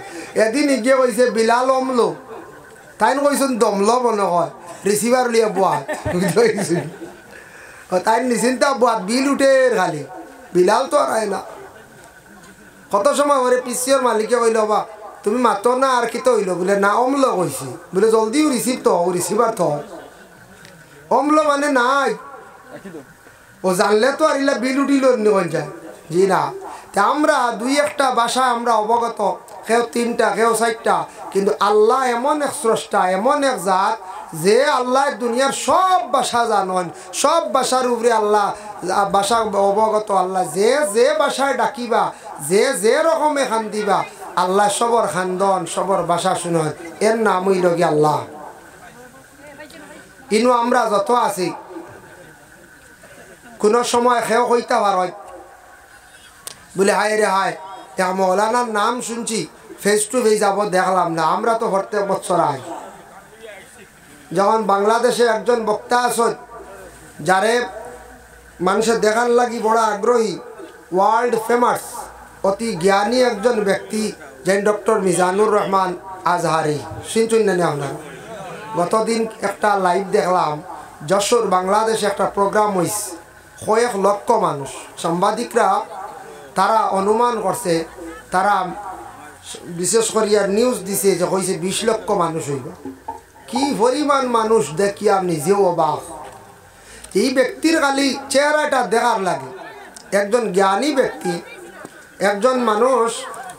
এদিন গিয়ে কইছে বিলাল অমলো, তাই কইছুন দমলো মনে হয় রিসিভার লিয়ে বুয়াত বুঝাইছুন। তাই নিশ্চিন্তা বুয়াত বিল উঠে খালি, বিলাল তো আর না। কত সময় ওরে পিসিওর মালিকে কইল বা তুমি মাতো না আর কি তো হইল বলে না অমলো কইছি বলে জলদিও রিসিভ তো রিসিভার তো অমলো মানে নাই। ও জানলে তো আর ইলা বিল উঠিল যায় জি না। তা আমরা দুই একটা ভাষা আমরা অবগত, কেউ তিনটা কেউ চারটা, কিন্তু আল্লাহ এমন এক স্রষ্টা, এমন এক জাত যে আল্লাহ দুনিয়ার সব ভাষা জানন, সব ভাষার উপরে আল্লাহ ভাষা অবগত। আল্লাহ যে যে ভাষায় ডাকিবা, যে যে রকমে খান দিবা, আল্লাহ সবর খান্দন সবর ভাষা শুনন। এর নাম হইল কি আল্লাহ। ইনু আমরা যত আছি কোনো সময় খেয়ে হইতে পারো বলে হায় রে হায় মৌলানার নাম শুনছি, ফেস টু ফেস যাব দেখলাম না। আমরা তো প্রত্যেক বছর আই, যখন বাংলাদেশে একজন বক্তা আসত যারে মানুষের দেখার লাগি বড় আগ্রহী, ওয়ার্ল্ড ফেমাস অতি জ্ঞানী একজন ব্যক্তি যেন ডক্টর মিজানুর রহমান আজহারি, শুনছেন না আপনার? গতদিন একটা লাইভ দেখলাম, যশোর বাংলাদেশে একটা প্রোগ্রাম হয়েছে, কয়েক লক্ষ মানুষ। সাংবাদিকরা তারা অনুমান করছে, তারা বিশেষ করিয়া নিউজ দিছে যে হয়েছে 20 লক্ষ মানুষ হইব। কি পরিমাণ মানুষ দেখি আপনি নিজেও অবাক। এই ব্যক্তির খালি চেহারাটা দেখার লাগে, একজন জ্ঞানী ব্যক্তি, একজন মানুষ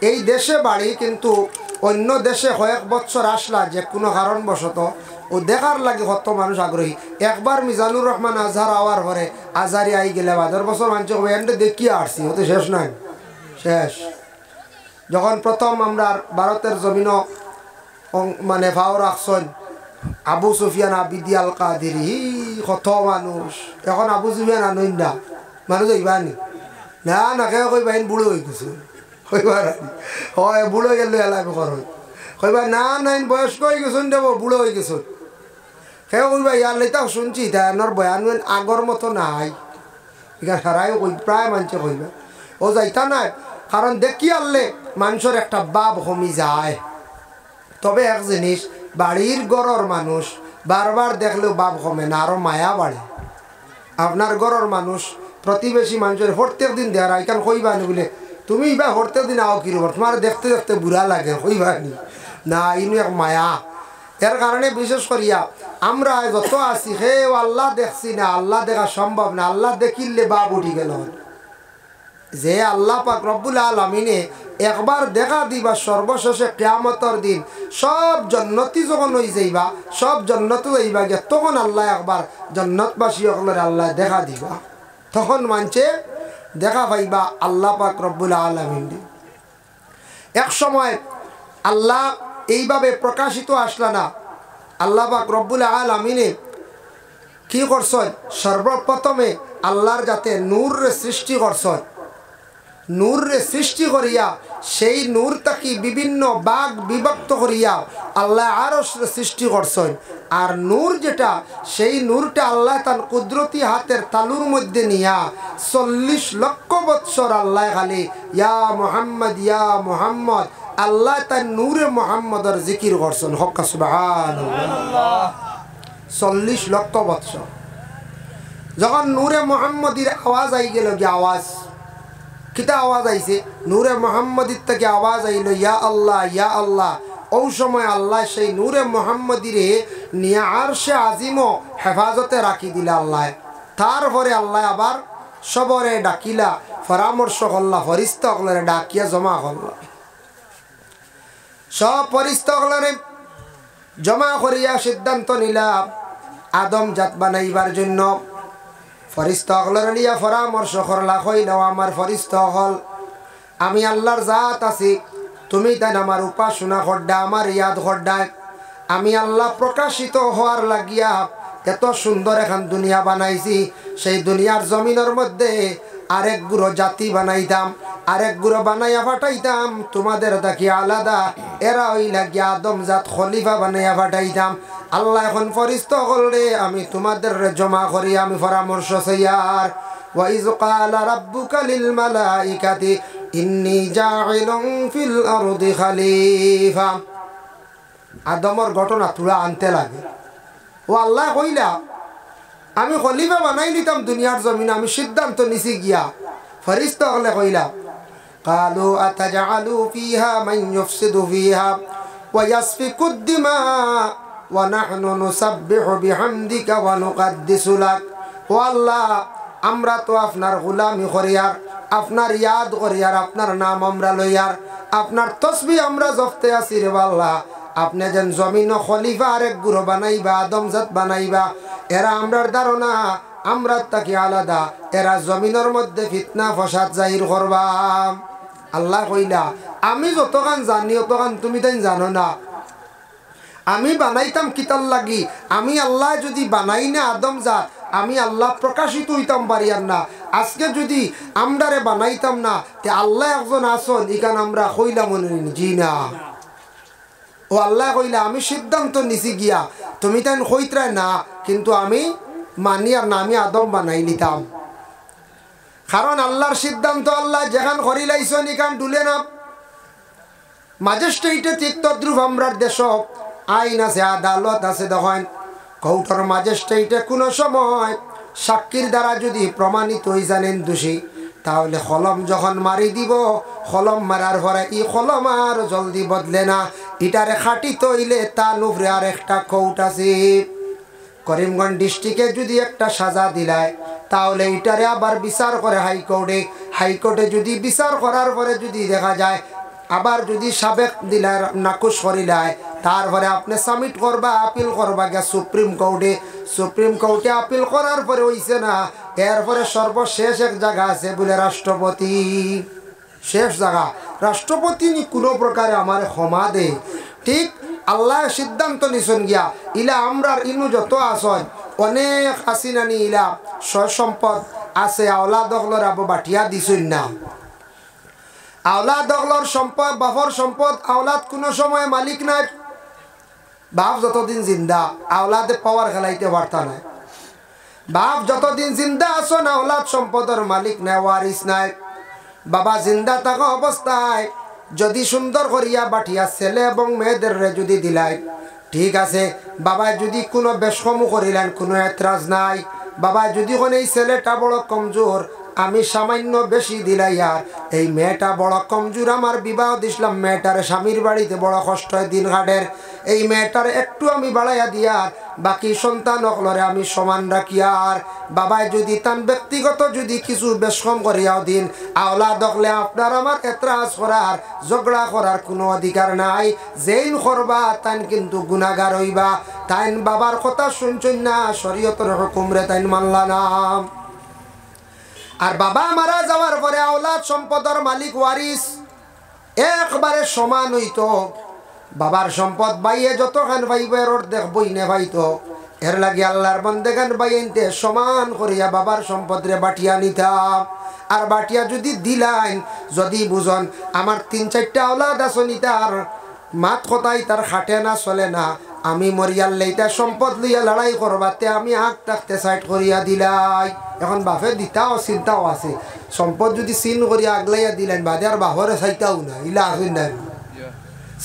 এই দেশে বাড়ি কিন্তু অন্য দেশে কয়েক বছর আসলা যে কোনো কারণবশত, ও দেখার লাগে কত মানুষ আগ্রহী। একবার মিজানুর রহমান আজহার আওয়ার পরে আজহারি আই গেলে 5 বছর মানুষ এন্ডে দেখিয়ে আসছি, হতে শেষ নাই শেষ। যখন প্রথম আমরা ভারতের জমিন মানে ভাও রাখছেন আবু সুফিয়ান আবিদি আল কাদিরি, কত মানুষ। এখন আবু সুফিয়ান আনইন না, মানুষ হইবানি না না কেউ কইবাইন বুড়ো হয়ে গেছে, কইবার হয় বুড়ো গেলে এলাই কর কইবা না নাই বয়স্ক হয়ে গেছুন দেব বুড়ো হয়ে গেছুন। সেও কইবা ইয়ার লেতাও শুনছি তাইনর বয়ান আগর মতো নাই, এখানে সারাই কই প্রায় মানুষে কইবা ও যাইতা নাই, কারণ দেখি আনলে মানুষের একটা ভাব কমি যায়। তবে এক জিনিস, বাড়ির গড়র মানুষ বারবার দেখলেও ভাব কমে না, আরো মায়া বাড়ে। আপনার গড়র মানুষ প্রতিবেশী মানুষের প্রত্যেক দিন দেওয়ার এখান কইবানি বলে তুমি বা প্রত্যেক দিন আও কিরব, তোমার দেখতে দেখতে বুড়া লাগে, কইবানি না, ইনু এক মায়া। এর কারণে বিশেষ করিয়া আমরা যত আছি হে আল্লাহ দেখছি না, আল্লাহ দেখা সম্ভব না। আল্লাহ দেখিলে বাপ উঠি গেল যে আল্লাহ পাক রব্বুল আলামিনে একবার দেখা দিবা সর্বশেষে কিয়ামতের দিন সব জান্নাতি যখন হই যাইবা, সব জান্নাতে যাইবা গে, তখন আল্লাহ একবার জান্নাতবাসী সকলের আল্লাহ দেখা দিবা, তখন মানছে দেখা পাইবা আল্লাহ পাক রব্বুল আলামিন। এক সময় আল্লাহ এইভাবে প্রকাশিত আসলা না, আল্লাহ পাক রব্বুল আলামিনে কি করছেন, সর্বপ্রথমে আল্লাহর যাতে নূরে সৃষ্টি করছেন, নূরে সৃষ্টি করিয়া সেই নূর তাকে বিভিন্ন ভাগ বিভক্ত করিয়া আল্লাহ আরশ সৃষ্টি করছেন। আর নূর যেটা, সেই নূরটা আল্লাহ তার কুদরতি হাতের তালুর মধ্যে নিয়া 40 লক্ষ বৎসর আল্লাহ খালি ইয়া মুহাম্মদ ইয়া মুহাম্মদ আল্লাহ তার নূরে মুহাম্মদের জিকির করছেন। হক্কা সুবহানাল্লাহ। 40 লক্ষ বৎসর যখন নূরে মুহাম্মদির আওয়াজ আই গেল, কি আওয়াজ, কিতা আওয়াজ আইছে, নূরে মুহাম্মদির থেকে আওয়াজ আইল ইয়া আল্লাহ ইয়া আল্লাহ। ওই সময় আল্লাহ সেই নূরে মুহাম্মদিরে নিয়ে আরশে আজিমও হেফাজতে রাখি দিলে আল্লাহ। তারপরে আল্লাহ আবার সবরে ডাকিলা পরামর্শ করলা ফরিস্তা হলরে ডাকিয়া জমা করলা সব ফরিস্তা হলরে জমা করিয়া সিদ্ধান্ত নিলা আদম জাত বানাইবার জন্য ফরিস্তা হলরে নিয়া পরামর্শ করলা কইলাও আমার ফরিস্তা হল আমি আল্লাহর জাত আছি তুমি তাই আমার উপাসনা করডা আমার ইয়াদ করডায় আমি আল্লাহ প্রকাশিত হওয়ার লাগিয়া এত সুন্দর এখন দুনিয়া বানাইছি সেই দুনিয়ার জমিনের মধ্যে আরেক গুরো জাতি বানাইতাম আরেক গুরো বানাইয়া ফাটাইতাম তোমাদের দেখি আলাদা এরা ওই লাগিয়া আদম জাত খলিফা বানাইয়া ফাটাইতাম আল্লাহ এখন ফরিস্তা করলে আমি তোমাদের জমা করি আমি পরামর্শ চাইয়ার ওয়াইজ ক্বালা রাব্বুকা লিল মালাইকাতি ইন্নী জাইলুন ফিল আরদি খলিফা আদমর ঘটনা তুলা আনতে লাগে ও আল্লাহ কইলা আমি খলিফা বানাই নিতাম দুনিয়ার জমিনে আমি সিদ্ধান্ত নিছি গিয়া ফরিস্তা হলে কইলা কালু আতাজআলু ফিহা মান ইউফসিদু ফিহা ওয়া ইয়াসফিকু দিমা ওয়া নাহনু নুসাব্বিহু বিহামদিকা ওয়া নুকদ্দিসু লাক ও আল্লাহ আমরা তো আপনার গোলামি করিয়ার আপনার ইয়াদ করিয়ার আপনার নাম আমরা লইয়ার আপনার তসবিহ আমরা জপতে আছি রে আল্লাহ আপনি যেন জমিন খলিফা আরেক গুরু বানাইবা আদমজাত বানাইবা এরা আমরার ধারণা আমরা তাকে আলাদা এরা জমিনের মধ্যে ফিতনা ফসাদ জাহির করবা আল্লাহ কইলা আমি যতখান জানি অতখান তুমি তাই জানো না আমি বানাইতাম কিতাল লাগি আমি আল্লাহ যদি বানাই না আদমজাত আমি আল্লাহ প্রকাশিত হইতাম পারিয়ার না আজকে যদি আমরারে বানাইতাম না তে আল্লাহ একজন আসন ইখান আমরা কইলা মনে জি না ও আল্লাহ কইলা আমি সিদ্ধান্ত নিছি গিয়া তুমি তাই কইত্রা না কিন্তু আমি মানি আর না আমি আদম বানাই নিতাম কারণ আল্লাহর সিদ্ধান্ত আল্লাহ যেখান করি লাইছেন এখান ডুলে না ম্যাজিস্ট্রেটে ঠিক তদ্রুপ আমরার দেশ আইন আছে আদালত আছে দেখেন কৌটর ম্যাজিস্ট্রেটে কোনো সময় সাক্ষীর দ্বারা যদি প্রমাণিত হয়ে জানেন দোষী তাহলে কলম যখন মারি দিব কলম মারার পরে ই কলম আর জলদি বদলে না এটারে খাটিত হইলে তার উপরে আর একটা কোর্ট আছে করিমগঞ্জ ডিস্ট্রিক্টে যদি একটা সাজা দিলায় তাহলে এটারে আবার বিচার করে হাইকোর্টে যদি বিচার করার পরে যদি দেখা যায় আবার যদি সাবেক দিলার নাকুশ করিলায় তারপরে আপনি সাবমিট করবা আপিল করবা গিয়া সুপ্রিম কোর্টে আপিল করার পরে হইছে না এরপরে সর্বশেষ এক জায়গা আছে বলে রাষ্ট্রপতি শেষ জায়গা রাষ্ট্রপতি কোনো প্রকারে আমার ক্ষমা দে ঠিক আল্লাহ সিদ্ধান্ত নিছেন গিয়া ইলা আমরার ইনু যত আসন অনেক আসিনানি ইলা সম্পদ আছে আওলা দখলর আবু বাটিয়া দিছুন না আওলাদ দখলর সম্পদ বাপর সম্পদ আওলাদ কোনো সময় মালিক নাই বাপ যতদিন জিন্দা আওলাদে পাওয়ার খেলাইতে পারতা নাই বাপ যতদিন জিন্দা আসন আওলাদ সম্পদের মালিক নাই ওয়ারিস নাই বাবা জিন্দা থাকা অবস্থায় যদি সুন্দর করিয়া বাটিয়া ছেলে এবং মেয়েদের যদি দিলাই ঠিক আছে বাবা যদি কোনো বেশকমু করিলেন কোনো এতরাজ নাই বাবা যদি কোন এই ছেলেটা বড় কমজোর আমি সামান্য বেশি দিলাই আর এই মেয়েটা বড় কমজোর আমার বিবাহ দিছিলাম মেয়েটার স্বামীর বাড়িতে বড় কষ্ট হয় দিন ঘাটের এই মেয়েটার একটু আমি বাড়াইয়া দিয়ার বাকি সন্তান অকলরে আমি সমান রাখিয়ার বাবাই যদি তান ব্যক্তিগত যদি কিছু বেশকম করিয়াও দিন আওলা দখলে আপনার আমার এতরাজ করার ঝগড়া করার কোনো অধিকার নাই যেইন করবা তাইন কিন্তু গুনাহগার হইবা তাইন বাবার কথা শুনছেন না শরীয়তের হুকুমরে তাইন মানলা না আর বাবা মারা যাওয়ার পরে আওলাদ সম্পদের মালিক ওয়ারিস একবারে সমান হইতো বাবার সম্পদ বাইয়ে যতখান পাইব এর অর্ধেক বইনে পাইতো এর লাগে আল্লাহর বান্দেগান বাইনতে সমান করিয়া বাবার সম্পদরে বাটিয়া নিতাম আর বাটিয়া যদি দিলাইন যদি বুঝন আমার 3-4টা আওলাদ আসনি তার মাত কথাই তার খাটে না চলে না আমি মরিয়াল লইতা সম্পদ লইয়া লড়াই করবাতে আমি আগ থাকতে সাইড করিয়া দিলাই এখন বাপে দিতাও চিন্তাও আছে সম্পদ যদি চিন করিয়া আগলাইয়া দিলেন বাদে আর বাপরে চাইতাও না ইলা আসুন না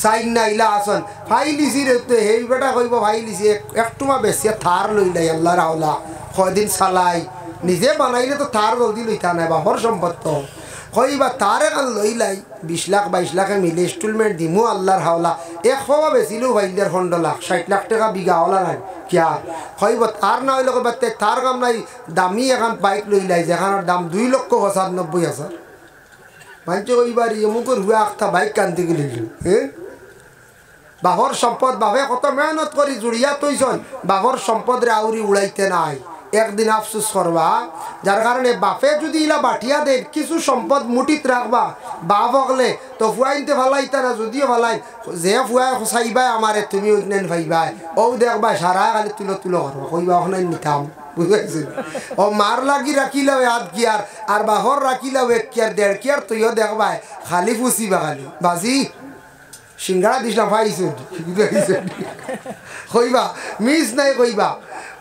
চাইন না ইলা আসন ভাই লিছি রে সেই বেটা কইব ভাই লিছি একটুমা বেশি থার লইলাই আল্লাহর আওলা কয়দিন চালাই নিজে বানাইলে তো থার জলদি লইতা নাই বাপর সম্পদ তো কইবা তার এখন লইলাই 20 লাখ 22 লাখে মিলে ইনস্টলমেন্ট দিমু আল্লাহর হাওলা এক হওয়া বেচিলেও ভাইদের 15 লাখ 60 লাখ টাকা বিঘা হলা নাই কিয়া কইব তার না হইলে কইবা তার কাম নাই দামি এখন বাইক লইলাই যেখানের দাম 2,95,000 মানছে ওইবার এমুকের হুয়া একটা বাইক কান্দি গেলি হ্যাঁ বাহর সম্পদ বাপে কত মেহনত করি জুড়িয়া তৈছন বাহর সম্পদরে আউরি উড়াইতে নাই একদিন আফসোস করবা যার কারণে বাপে যদি ইলা বাটিয়া দেন কিছু সম্পদ মুঠিত রাখবা বাপ হকলে তো ফুয়াইনতে ভালাইতা না যদিও ভালাই যে ফুয়াই চাইবাই আমারে তুমি উঠনেন ভাইবাই ও দেখবা সারা খালি তুলো তুলো করবা কইবা ওখানে নিতাম বুঝাইছি ও মার লাগি রাখিলাও হাত গিয়ার আর বাহর রাখিলাও 1 কিয়ার 1.5 কিয়ার তুইও দেখবাই খালি ফুসিবা খালি বাজি সিঙ্গারা দিছিলাম পাইছো কইবা মিস নাই কইবা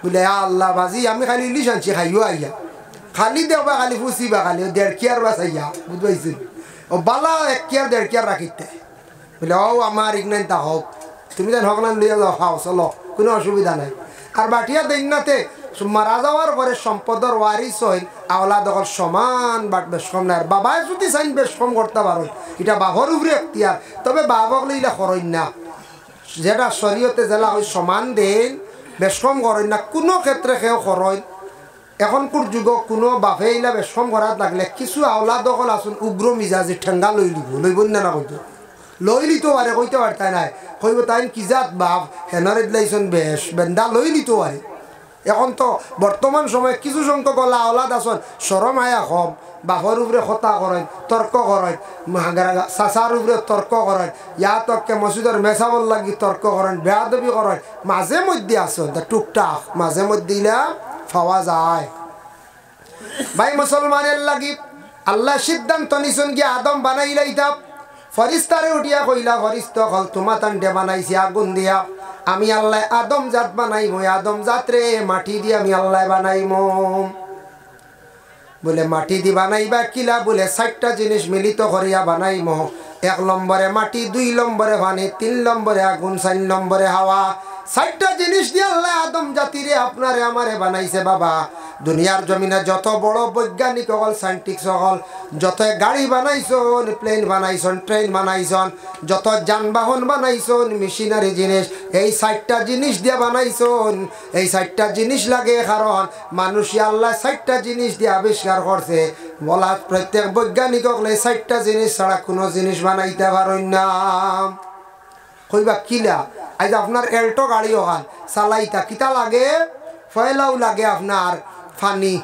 বলে আল্লাহ বাজি আমি খালি ইলিশ আনছি খাইও আইয়া খালি দেখবা খালি ফুসিবা খালি 1.5 কিয়ার বাস আইয়া বুঝবাইছি ও বালা 1 কিয়ার 1.5 কিয়ার রাখিতে বলে ও আমার ইগনাইন তা হোক তুমি যেন হক না লইয়া যাও খাও চলো কোনো অসুবিধা নাই আর বাটিয়া দৈন্যতে মারা যাওয়ার পরে সম্পদের ওয়ারিস হইল আওলা দখল সমান বাট বেশ কম নাই বাবায় যদি চাইন বেশ কম করতে পারো এটা বাবার উপরে এখতিয়ার তবে বাবক লইলে করইন না যেটা শরীয়তে জেলা হয় সমান দেন বেশ কম করেন না কোনো ক্ষেত্রে কেউ করেন এখনকার যুগ কোনো বাপে ইলা বেশ কম করার লাগলে কিছু আওলা দখল আসুন উগ্র মিজাজি ঠেঙ্গা লইব না না কইতো লইলি তো আরে কইতে পারতাই নাই কইব তাই কি জাত বাপ হেনারে দিলাইছন বেশ বেন্দা লইলি তো আরে এখন তো বর্তমান সময়ে কিছু সংখ্যক আওলাদ আসন সরম আয়া কম বাপর উপরে কথা করেন তর্ক করেন চাচার উপরে তর্ক করেন ইয়া তককে মসজিদের মেসাবল লাগি তর্ক করেন বেয়াদবি করেন মাঝে মধ্যে আসন টুকটাক মাঝে মধ্যে ইলা পাওয়া যায় ভাই মুসলমানের লাগি আল্লাহ সিদ্ধান্ত নিছেন গিয়ে আদম বানাইলাইতা ফরিস্তারে উঠিয়া কইলা ফরিস্ত হল তোমা তান্ডে বানাইছি আগুন দিয়া আমি আল্লাহ আদম জাত বানাইমো আদম জাত রে মাটি দিয়ে আমি আল্লাহ বানাইমো বলে মাটি দি বানাইবা কিলা বলে 60টা জিনিস মিলিত করিয়া বানাইমো 1 নম্বরে মাটি 2 নম্বরে পানি 3 নম্বরে আগুন 4 নম্বরে হাওয়া 60টা জিনিস দিয়ে আল্লাহ আদম জাতিরে আপনারে আমারে বানাইছে বাবা দুনিয়ার জমিনে যত বড় বৈজ্ঞানিক হল সায়েন্টিস্ট হল যত গাড়ি বানাইছন প্লেন বানাইছন ট্রেন বানাইছন যত যানবাহন বানাইছন মেশিনারি জিনিস এই 60টা জিনিস দিয়ে বানাইছন এই 60টা জিনিস লাগে কারণ মানুষই আল্লাহ 60টা জিনিস দিয়ে আবিষ্কার করছে বলা প্রত্যেক বৈজ্ঞানিক হলে 60টা জিনিস ছাড়া কোনো জিনিস বানাইতে পারেন না কইবা কিলা আজ আপনার এল্টো গাড়ি হল চালাইতা কিতা লাগে ফয়লাও লাগে আপনার ফানি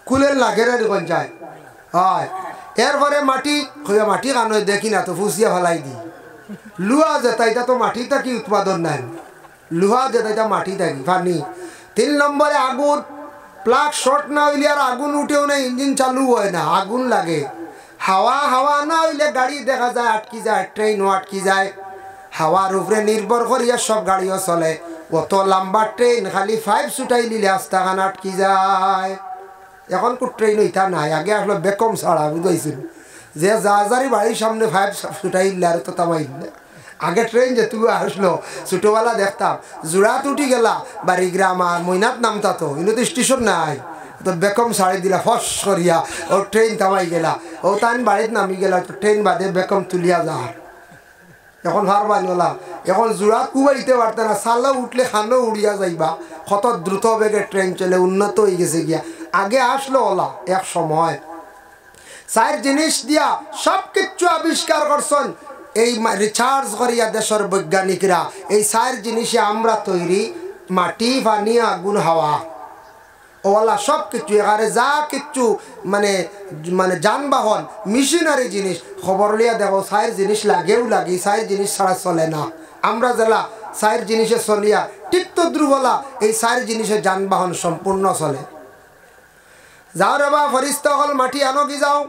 কুলের লাগে রে যায় হয় এরপরে মাটি কইবা মাটি কানো দেখি না তো ফুসিয়া ফেলাই দি লুহা যেটা এটা তো মাটি থাকি উৎপাদন নাই লুহা যেটা এটা মাটি থাকি ফানি 3 নম্বরে আগুন প্লাগ শর্ট না হইলে আর আগুন উঠেও না ইঞ্জিন চালু হয় না আগুন লাগে হাওয়া না হইলে গাড়ি দেখা যায় আটকি যায় ট্রেনও আটকি যায় হাওয়ার উপরে নির্ভর করিয়া সব গাড়িও চলে অত লম্বা ট্রেন খালি 5 ছুটাই নিলে রাস্তাখান আটকি যায় এখন কো ট্রেন ওইটা নাই আগে আসলো বেকম ছাড়া বুঝাইছিল যে জাহাজারি বাড়ির সামনে 5 ছুটাই নিলে আর তো তামাই আগে ট্রেন যে তুই আসলো ছোটোবেলা দেখতাম জোড়াত উঠি গেলা বাড়ি গ্রাম আর মইনাত নামতা তো ইনো তো স্টেশন নাই তো বেকম ছাড়ি দিলা ফস করিয়া ও ট্রেন থামাই গেলা ও তান বাড়িতে নামি গেলা তো ট্রেন বাদে বেকম তুলিয়া যা এখন ভারবাই নলাম এখন জোড়া কুবাইতে পারতে না সালা উঠলে খানো উড়িয়া যাইবা কত দ্রুত বেগে ট্রেন চলে উন্নত হয়ে গেছে গিয়া আগে আসলো ওলা এক সময় 4 জিনিস দিয়া সব কিছু আবিষ্কার করছেন এই রিসার্চ করিয়া দেশের বৈজ্ঞানিকরা এই 4 জিনিসে আমরা তৈরি মাটি পানি আগুন হাওয়া ওলা সব কিছু এখানে যা কিছু মানে যানবাহন মেশিনারি জিনিস খবর লিয়া দেখো 4 জিনিস লাগেও লাগে 4 জিনিস ছাড়া চলে না আমরা জেলা 4 জিনিসে চলিয়া ঠিক তো দ্রুবলা এই 4 জিনিসে যানবাহন সম্পূর্ণ চলে যাও রে বা ফরিস্তা হল মাটি আনো কি যাও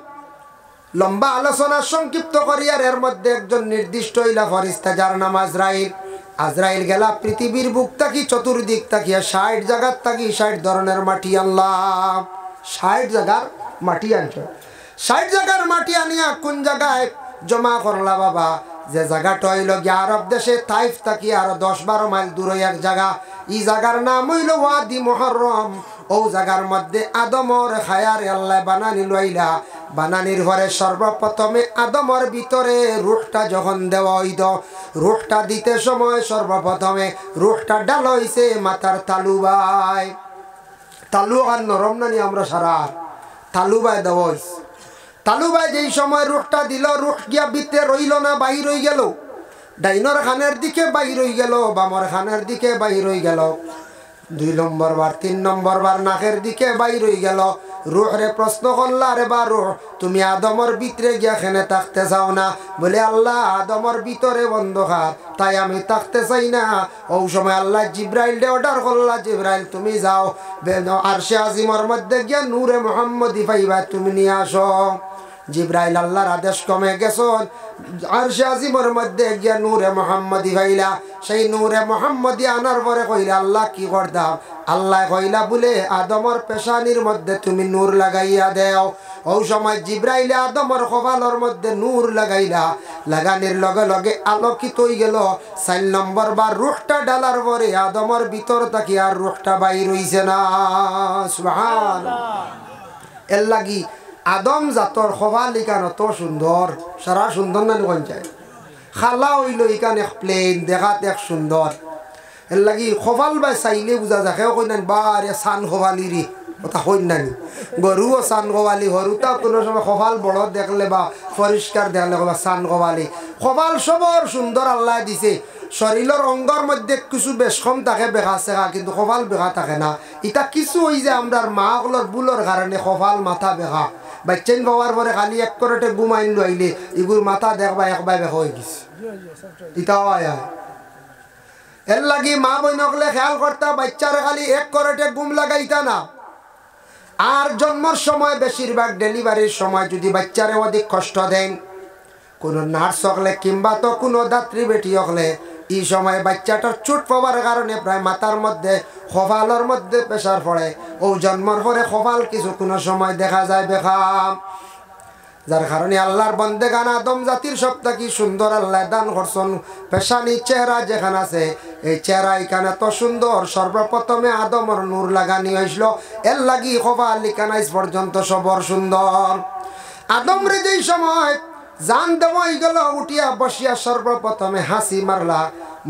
লম্বা আলোচনা সংক্ষিপ্ত করিয়ার এর মধ্যে একজন নির্দিষ্ট হইলা ফরিস্তা যার নাম আজরাইল গেলা পৃথিবীর বুক থাকি চতুর্দিক থাকিয়া 60 জায়গার থাকি 60 ধরনের মাটি আনলাম 60 জায়গার মাটি আনছ 60 জায়গার মাটি আনিয়া কোন জায়গায় জমা করলা বাবা যে জায়গাটা হইল গিয়া আরব দেশে তাইফ থাকি আরো 10-12 মাইল দূরে এক জায়গা এই জায়গার নাম হইল ওয়াদি মুহররম ও জায়গার মধ্যে আদমর খায়ার আল্লাহ বানানি লইলা বানানির ঘরে সর্বপ্রথমে আদমর ভিতরে রূহটা যখন দেওয়া হইত, রূহটা দিতে সময় সর্বপ্রথমে রূহটা ডাল হইছে মাথার তালুবাই। তালু আর নরম নানি আমরা সারা তালুবাই দেওয়া হইছে। তালুবাই যেই সময় রূহটা দিল, রূহ গিয়া ভিতরে রইল না, বাহির হয়ে গেল। ডাইনর খানের দিকে বাহির হয়ে গেল, বামর খানের দিকে বাহির হয়ে গেল, 2 নম্বর বার 3 নম্বর বার নাকের দিকে বাহির হয়ে গেল। রুহরে প্রশ্ন করলা, রে বা রুহ তুমি আদমর ভিতরে গিয়া খেনে থাকতে চাও না? বলে আল্লাহ আদমর ভিতরে অন্ধকার, তাই আমি থাকতে চাই না। ওই সময় আল্লাহ জিব্রাইল ডে অর্ডার করলা, জিব্রাইল তুমি যাও আরশে আজিমর মধ্যে গিয়া নূরে মুহাম্মদি পাইবা, তুমি নিয়ে আসো। জিব্রাইল আল্লাহর আদেশ কমে গেছন, আরশে আজিমর মধ্যে গিয়া নূরে মুহাম্মদি পাইলা। সেই নূরে মুহাম্মদি আনার পরে কইলা আল্লাহ কি করতাম? আল্লাহ কইলা বলে আদমর পেশানির মধ্যে তুমি নূর লাগাইয়া দেও। ওই সময় জিব্রাইলে আদমর কপালের মধ্যে নূর লাগাইলা, লাগানির লগে লগে আলোকিত হয়ে গেল। 4 নম্বর বার রূহটা ডালার পরে আদমর ভিতর থাকি আর রূহটা বাইর হইছে না। সুবহানাল্লাহ। এর লাগি আদম জাতর কপাল ইকান অত সুন্দর, সারা সুন্দর না কোন যায় খালা হইল ইকান এক প্লেন দেখাত এক সুন্দর। এর লাগি কপাল বা চাইলে বুঝা যায় কই না বারে সান কপালি রে কথা কই নানি। গরুও সান কপালি, গরুটা কোনো সময় কপাল বড় দেখলে বা পরিষ্কার দেখলে কবা সান কপালি। কপাল সবর সুন্দর আল্লাহ দিছে। শরীরের অঙ্গর মধ্যে কিছু বেশ কম থাকে বেঘা চেখা, কিন্তু কপাল বেঘা থাকে না। এটা কিছু ওই যে আমরা মাগুলোর বুলোর কারণে কপাল মাথা বেঘা। বাচ্চান বাবার পরে খালি এক করতে ঘুমাইন লইলে এগুর মাথা দেখবা একবার বেঘা হয়ে গেছে। এটাও আয় এর লাগি মা বইনকলে খেয়াল করতা, বাচ্চারা খালি এক করতে ঘুম লাগাইতা না। আর জন্মের সময় বেশিরভাগ ডেলিভারির সময় যদি বাচ্চারে অধিক কষ্ট দেন, কোনো নার্স হকলে কিংবা তো কোনো দাত্রী বেটি হকলে, এই সময় বাচ্চাটার চোট পাওয়ার কারণে প্রায় মাথার মধ্যে কপালের মধ্যে প্রেশার পড়ে। ও জন্মের পরে কপাল কিছু কোনো সময় দেখা যায় বেখাম। যার কারণে আল্লাহর বন্দেগান আদম জাতির সবটা কি সুন্দর আল্লাহ দান করছেন। পেশানি চেহারা যেখানে আছে, এই চেহারা এখানে এত সুন্দর। সর্বপ্রথমে আদমর নূর লাগানি হয়েছিল, এর লাগি কপাল এখানে আজ পর্যন্ত সবর সুন্দর। আদমরে যেই সময় জান দেওয়াই গেল, উঠিয়া বসিয়া সর্বপ্রথমে হাসি মারলা,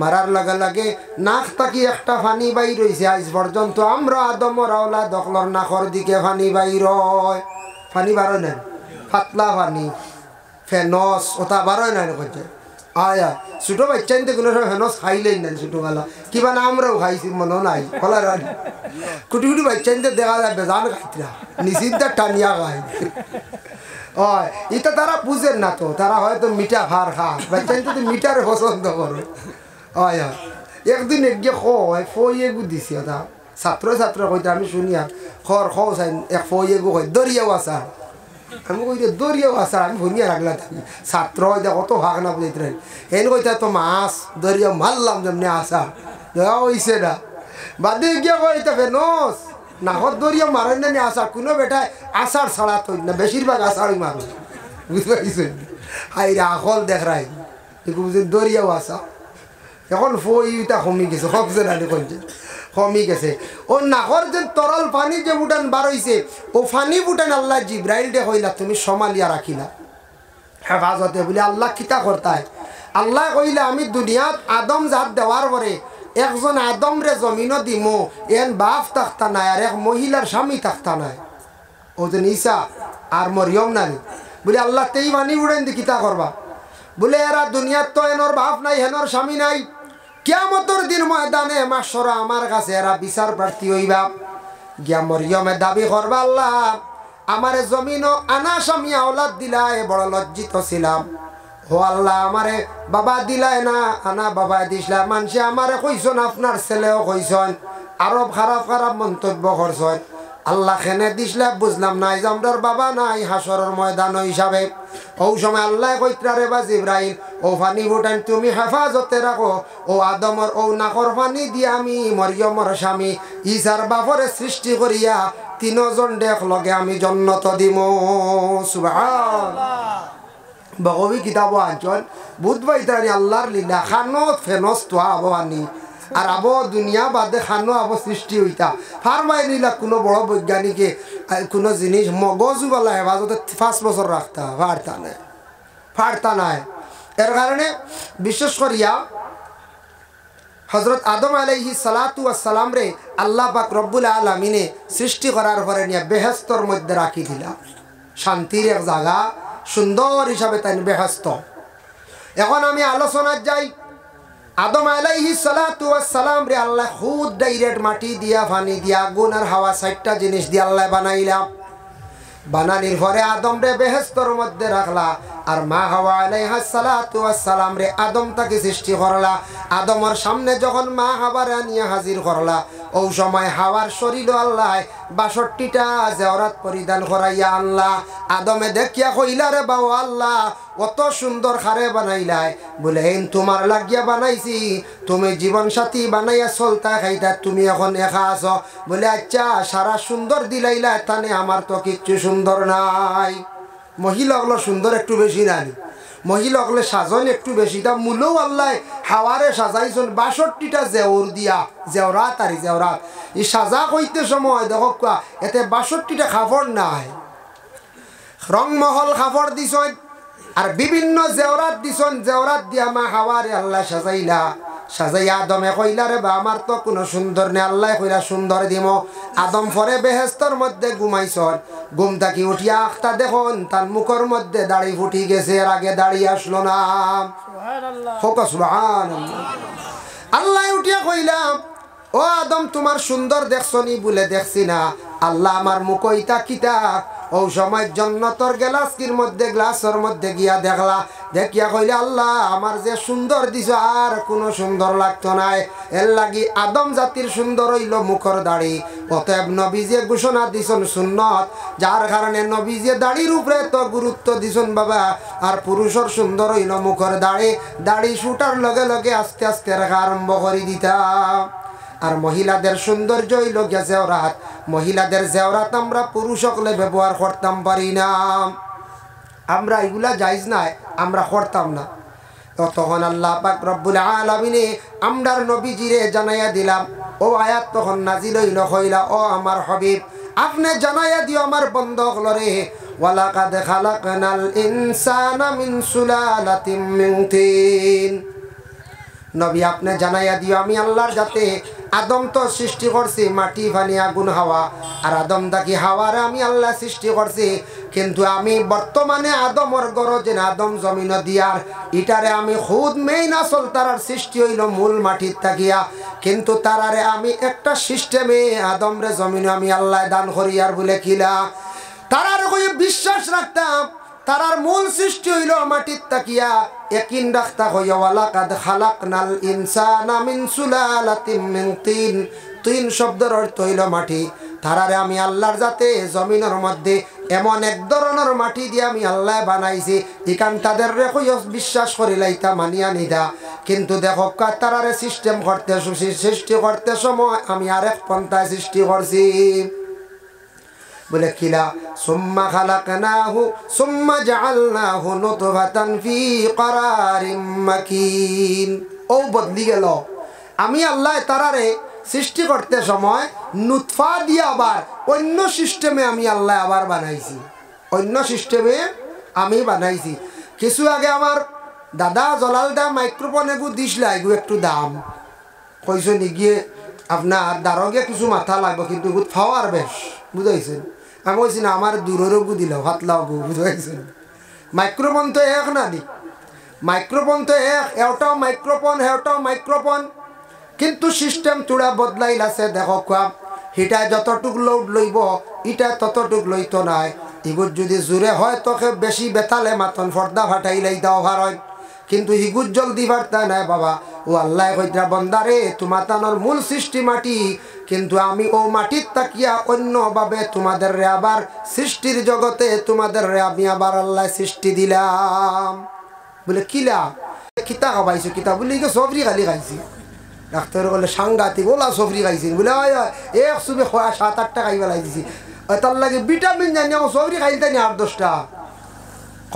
মারার লগে লগে নাক তাকি একটা ফানি বাইর হইছে। আজ পর্যন্ত আমরা আদমর আওলা দখলর নাকর দিকে ফানি বাইর হয়। ফানি বারো নেন, পাতলা পানি ফেনস ওটা বারোই নাই করছে। আয়া ছোটো বাচ্চাইতে কোনো সময় ফেনস খাইলেই নেন ছোটোবেলা, কিবা না আমরাও খাইছি মনে নাই ফলার কুটি কুটি বাচ্চাইতে দেখা যায় বেজান খাইতরা নিষিদ্ধ টানিয়া খাই। হয় এটা তারা বুঝেন না, তো তারা হয়তো মিঠা ভার খা, বাচ্চাইতে তো মিঠারে পছন্দ করো। হয় একদিন একগে ফইয়েগু দিছি ওটা ছাত্র কইতে আমি শুনি আর খর খাও চাই এক ফইয়েগু কই দরিয়াও আসা। আমি কই দরিয়াও আসা, আমি ভুনিয়া রাখলাম ছাত্র হয়তো কত ভাগ না বুঝাইতে এন কইতা তো মাছ দরিয়া মারলাম যেমনি আসা দেওয়া হইছে না। বাদে গিয়া কইতা ফেনস নাকত দরিয়া মারেন না আসা, কোনো বেটায় আষাঢ় ছাড়া তো না, বেশিরভাগ আষাঢ়ই মারো, বুঝতে পারছেন? হাই রে আকল দেখ রাই বুঝে দরিয়াও আসা। এখন ফইটা কমি গেছে, সবচেয়ে নানি কইছে কমি গেছে। ও নাকর যে তরল পানি যে বুটান বার হইছে, ও পানি বুটান আল্লাহ জিব্রাইল দে কইলা তুমি সমালিয়া রাখিলা হেফাজতে বলে। আল্লাহ কিতা করতায়? আল্লাহ কইলা আমি দুনিয়াত আদম জাত দেওয়ার পরে একজন আদম রে জমিনও দিমো, এন বাপ থাকতা নাই আর এক মহিলার স্বামী থাকতা নাই, ও যে নিসা আর মরিয়ম নানি বলে আল্লাহ তেই পানি বুড়েন দি কিতা করবা? বলে এরা দুনিয়াত তো এনর বাপ নাই, হেনর স্বামী নাই, কিয়ামতের দিন ময়দানে মাশরা আমার কাছে এরা বিচার প্রার্থী হইবা। গিয়া মরিয়মে দাবি করবা আল্লাহ আমারে জমিনও আনা স্বামী আওলাদ দিলাই, বড় লজ্জিত ছিলাম। ও আল্লাহ আমারে বাবা দিলাই না, আনা বাবা দিছিলাম। মানুষে আমারে কইসন আপনার ছেলেও কইসন, আরো খারাপ খারাপ মন্তব্য করছেন। আল্লাহ খেনে দিসলে বুঝলাম নাই যে আমরার বাবা নাই হাসরের ময়দান হিসাবে। ও সময় আল্লাহ কইত্রা রে বা জিব্রাইল ও পানি বুটান তুমি হেফাজতে রাখো, ও আদমর ও নাকর পানি দিয়ে আমি মরিয়মর স্বামী ঈসার বাপরে সৃষ্টি করিয়া 3 জন দেখ লগে আমি জন্নত দিম। সুবহানাল্লাহ। বগবি কিতাব আঞ্চল বুধবাই তারি আল্লাহর লীলা খানো ফেনস তো আবহানি আর আবো দুনিয়া বাদে খানো আবো সৃষ্টি হইতা ফারমাই নিলা কোনো বড় বৈজ্ঞানিকে কোনো জিনিস মগজু বলা হেফাজতে 5 বছর রাখতা ফাড়তা নাই এর কারণে বিশেষ করিয়া হযরত আদম আলাইহিস সালাতু ওয়াস সালাম রে আল্লাহ পাক রব্বুল আলামিনে সৃষ্টি করার পরে নিয়ে বেহেশতের মধ্যে রাখি দিলা শান্তির এক জায়গা সুন্দর হিসাবে তাই বেহেশত এখন আমি আলোচনার যাই আদম আলাইহিস সালাতু ওয়াস সালাম রে আল্লাহ খুদ ডাইরেক্ট মাটি দিয়া পানি দিয়া আগুন আর হাওয়া 6টা জিনিস দিয়ে আল্লাহ বানাইলা বানানির পরে আদম রে বেহেশতের মধ্যে রাখলা আর মা হাওয়া আলাইহিস সালাতু ওয়াস সালাম রে আদম তাকে সৃষ্টি করলা আদমের সামনে যখন মা হাওয়ারে নিয়ে হাজির করলা ওই সময় হাওয়ার শরীর আল্লাহ ৬২টা জেওরাত পরিধান করাইয়া আনলা আদমে দেখিয়া কইলা রে বাবা আল্লাহ কত সুন্দর খারে বানাইলাই বলে এই তোমার লাগিয়া বানাইছি তুমি জীবন সাথী বানাইয়া চলতা খাইতা তুমি এখন একা আছো বলে আচ্ছা সারা সুন্দর দিলাইলা তানে আমার তো কিচ্ছু সুন্দর নাই মহিলাগুলো সুন্দর একটু বেশি নাই মহিলাগুলো সাজন একটু বেশি তা মূলও আল্লাহ হাওয়ারে সাজাইছেন ৬২টা জেওর দিয়া জেওরাত আর জেওরাত এই সাজা কইতে সময় দেখো এতে ৬২টা কাপড় নাই রংমহল কাপড় দিছেন আর বিভিন্ন জেওরাত দিছেন জেওরাত দিয়া মা হাওয়ারে আল্লাহ সাজাইলা সাজাইয়া আদমে কইলা রে বা আমার তো কোনো সুন্দর নেই আল্লাহ কইলা সুন্দর দিম আদম পরে বেহেশতের মধ্যে ঘুমাইছন ঘুম থাকি উঠিয়া আখতা দেখুন তার মুখের মধ্যে দাড়ি ফুটি গেছে এর আগে দাড়ি আসলো না সুবহানাল্লাহ আল্লাহ উঠিয়া কইলাম ও আদম তোমার সুন্দর দেখছনি বলে দেখছি না আল্লাহ আমার মুখ ইতা কিতা ও সময় জান্নাতের গ্লাসের মধ্যে গিয়া দেখলা দেখিয়া কইলে আল্লাহ আমার যে সুন্দর দিছ আর কোনো সুন্দর লাগতো নাই এর লাগি আদম জাতির সুন্দর হইল মুখর দাড়ি অতএব নবীজি ঘোষণা দিছেন সুন্নত যার কারণে নবীজি দাড়ির উপরে তো গুরুত্ব দিছেন বাবা আর পুরুষের সুন্দর হইল মুখর দাড়ি শুটার লগে লগে আস্তে আস্তে রাখা আরম্ভ করে দিতাম আর মহিলাদের সৌন্দর্য হইল গিয়া জেওরাত মহিলাদের জেওরাত আমরা পুরুষ সকলে ব্যবহার করতাম পারি না আমরা এগুলা জায়েজ নাই আমরা করতাম না তখন আল্লাহ পাক রব্বুল আলামিনে আমরার নবীজিরে জানাইয়া দিলাম ও আয়াত তখন নাজিল হইল কইলা ও আমার হাবিব আপনি জানাইয়া দিও আমার বন্ধুগণরে ওয়ালাকাদ খালাকনাল ইনসানা মিন সুলালাতিন মিন তিন নবী আপনি জানাইয়া দিও আমি আল্লাহর যাতে আদম তো সৃষ্টি করছি মাটি পানি আগুন হাওয়া আর আদম দাকি হাওয়ারে আমি আল্লাহ সৃষ্টি করছি কিন্তু আমি বর্তমানে আদমর গরজে আদম জমিন দিয়ার ইটারে আমি খুদ মেইন আসল তারার সৃষ্টি হইল মূল মাটির থাকিয়া কিন্তু তারারে আমি একটা সিস্টেমে আদমরে জমিন আমি আল্লাহ দান করি আর বলে কিলা তারার কই বিশ্বাস রাখতাম তারার মূল সৃষ্টি হইল মাটির তাকিয়া ইয়াকিন রাখতা হইয়া ওয়ালাকাদ খালাকনাল ইনসানা মিন সুলালাতিন মিন তিন তিন শব্দের অর্থ হইল মাটি তারারে আমি আল্লাহর যাতে জমিনের মধ্যে এমন এক ধরনের মাটি দিয়ে আমি আল্লাহ বানাইছি ইকান তাদের রেখইও বিশ্বাস করিলাইতা মানিয়া নিদা কিন্তু দেখো তারারে সিস্টেম করতে সৃষ্টি করতে সময় আমি আরেক পন্থায় সৃষ্টি করছি বলে কিলা সুম্মা খালাকনাহু সুম্মা জাআলনাহু নুতফাতান ফি ক্বারারিম মাকিন ও বদলি গেল আমি আল্লাহ তারারে সৃষ্টি করতে সময় নুতফা দিয়ে আবার অন্য সিস্টেমে আমি আল্লাহ আবার বানাইছি অন্য সিস্টেমে আমি বানাইছি কিছু আগে আমার দাদা জলাল দা মাইক্রোফোন এগু দিছলা এগু একটু দাম কইছো নি গিয়ে আপনার দারগে কিছু মাথা লাগবে কিন্তু এগু ফাওয়ার বেশ বুঝাইছেন আমি বলছি না আমার দূরেরও গু দিল হাতলাও গু বুঝাইছেন মাইক্রোফোন তো এক না দি মাইক্রোফোন তো এক এটাও মাইক্রোফোন হেটাও মাইক্রোফোন কিন্তু সিস্টেম তোরা বদলাইল আছে দেখো কোয়া হিটা যতটুক লোড লইব ইটা ততটুক লইতো নাই ইগুর যদি জোরে হয় তোকে বেশি বেতালে মাতন ফর্দা ফাটাইলাই দাও ভারত কিন্তু হিগুর জলদি বার্তা নাই বাবা ও আল্লাহ কইরা বন্দারে তোমার তানোর মূল সৃষ্টি মাটি কিন্তু আমি ও মাটির তাকিয়া অন্যভাবে তোমাদের রে আবার সৃষ্টির জগতে তোমাদের রে আমি আবার আল্লাহ সৃষ্টি দিলাম বলে কিলা কিতা খাবাইছো কিতা বলি সবরি খালি খাইছি ডাক্তার বলে সাংঘাতিক ওলা সবরি খাইছেন বলে এক সুবে 7-8টা খাইবা লাগিয়েছি তার লাগে ভিটামিন জানি সবরি খাইতে নি 8-10টা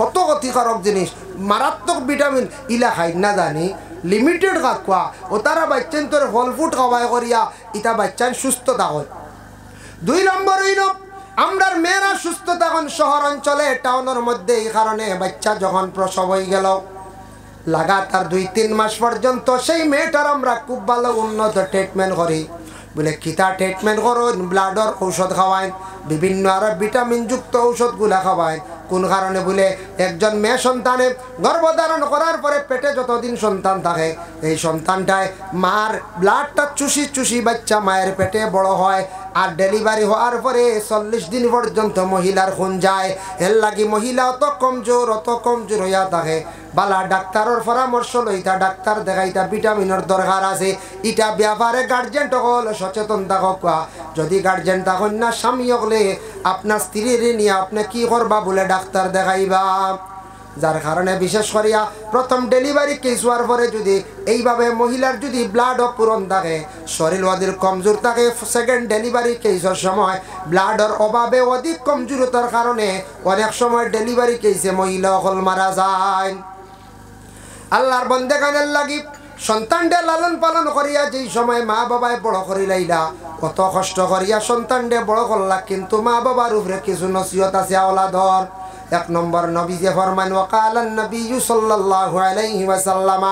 কত ক্ষতিকারক জিনিস মারাত্মক ভিটামিন ইলা খাই না জানি লিমিটেড খাওয়া ও তারা বাচ্চান তোর ফল ফুট খাওয়াই করিয়া ইটা বাচ্চান সুস্থ থাকত 2 নম্বর হইল আমরার মেয়েরা সুস্থ তখন শহর অঞ্চলে টাউনের মধ্যে, এই কারণে বাচ্চা যখন প্রসব হয়ে গেল লাগাতার 2-3 মাস পর্যন্ত সেই মেয়েটার আমরা খুব ভালো উন্নত ট্রিটমেন্ট করি। বলে কিতা ট্রিটমেন্ট করুন, ব্লাডর ঔষধ খাওয়ায়, বিভিন্ন আরো ভিটামিনযুক্ত ঔষধগুলা খাওয়ায়। কোন কারণে বলে একজন মেয়ে সন্তানে গর্ভধারণ করার পরে পেটে যতদিন সন্তান থাকে এই সন্তানটায় মার ব্লাডটা চুষি চুষি বাচ্চা মায়ের পেটে বড় হয়। আর ডেলিভারি হওয়ার পরে 40 দিন পর্যন্ত মহিলার খুন যায়। এর লাগি মহিলা অত কমজোর হইয়া থাকে। বালা ডাক্তারের পরামর্শ লইতা, ডাক্তার দেখাইতা, ভিটামিনের দরকার আছে। ইটা ব্যাপারে গার্জেন সকল সচেতন থাকক। যদি গার্জেন থাকুন না, স্বামী হলে আপনার স্ত্রীর নিয়ে আপনি কি করবা বলে ডাক্তার দেখাইবা। যার কারণে বিশেষ করিয়া প্রথম ডেলিভারি কেস হওয়ার পরে যদি এইভাবে মহিলার যদি ব্লাড পূরণ থাকে, শরীর অধিক কমজোর থাকে, সেকেন্ড ডেলিভারি কেসের সময় ব্লাডের অভাবে অধিক কমজোরতার কারণে অনেক সময় ডেলিভারি কেসে মহিলা অকল মারা যায়। আল্লাহর বন্দেগানের লাগি সন্তানকে লালন পালন করিয়া যেই সময় মা বাবায় বড় করিলাইলা, কত কষ্ট করিয়া সন্তানকে বড় করলা, কিন্তু মা বাবার উপরে কিছু নসিহত আছে আওলাদর। 1 নম্বর নবীজি ফরমান, ওয়াকালান নবী সাল্লাল্লাহু আলাইহি ওয়াসাল্লাম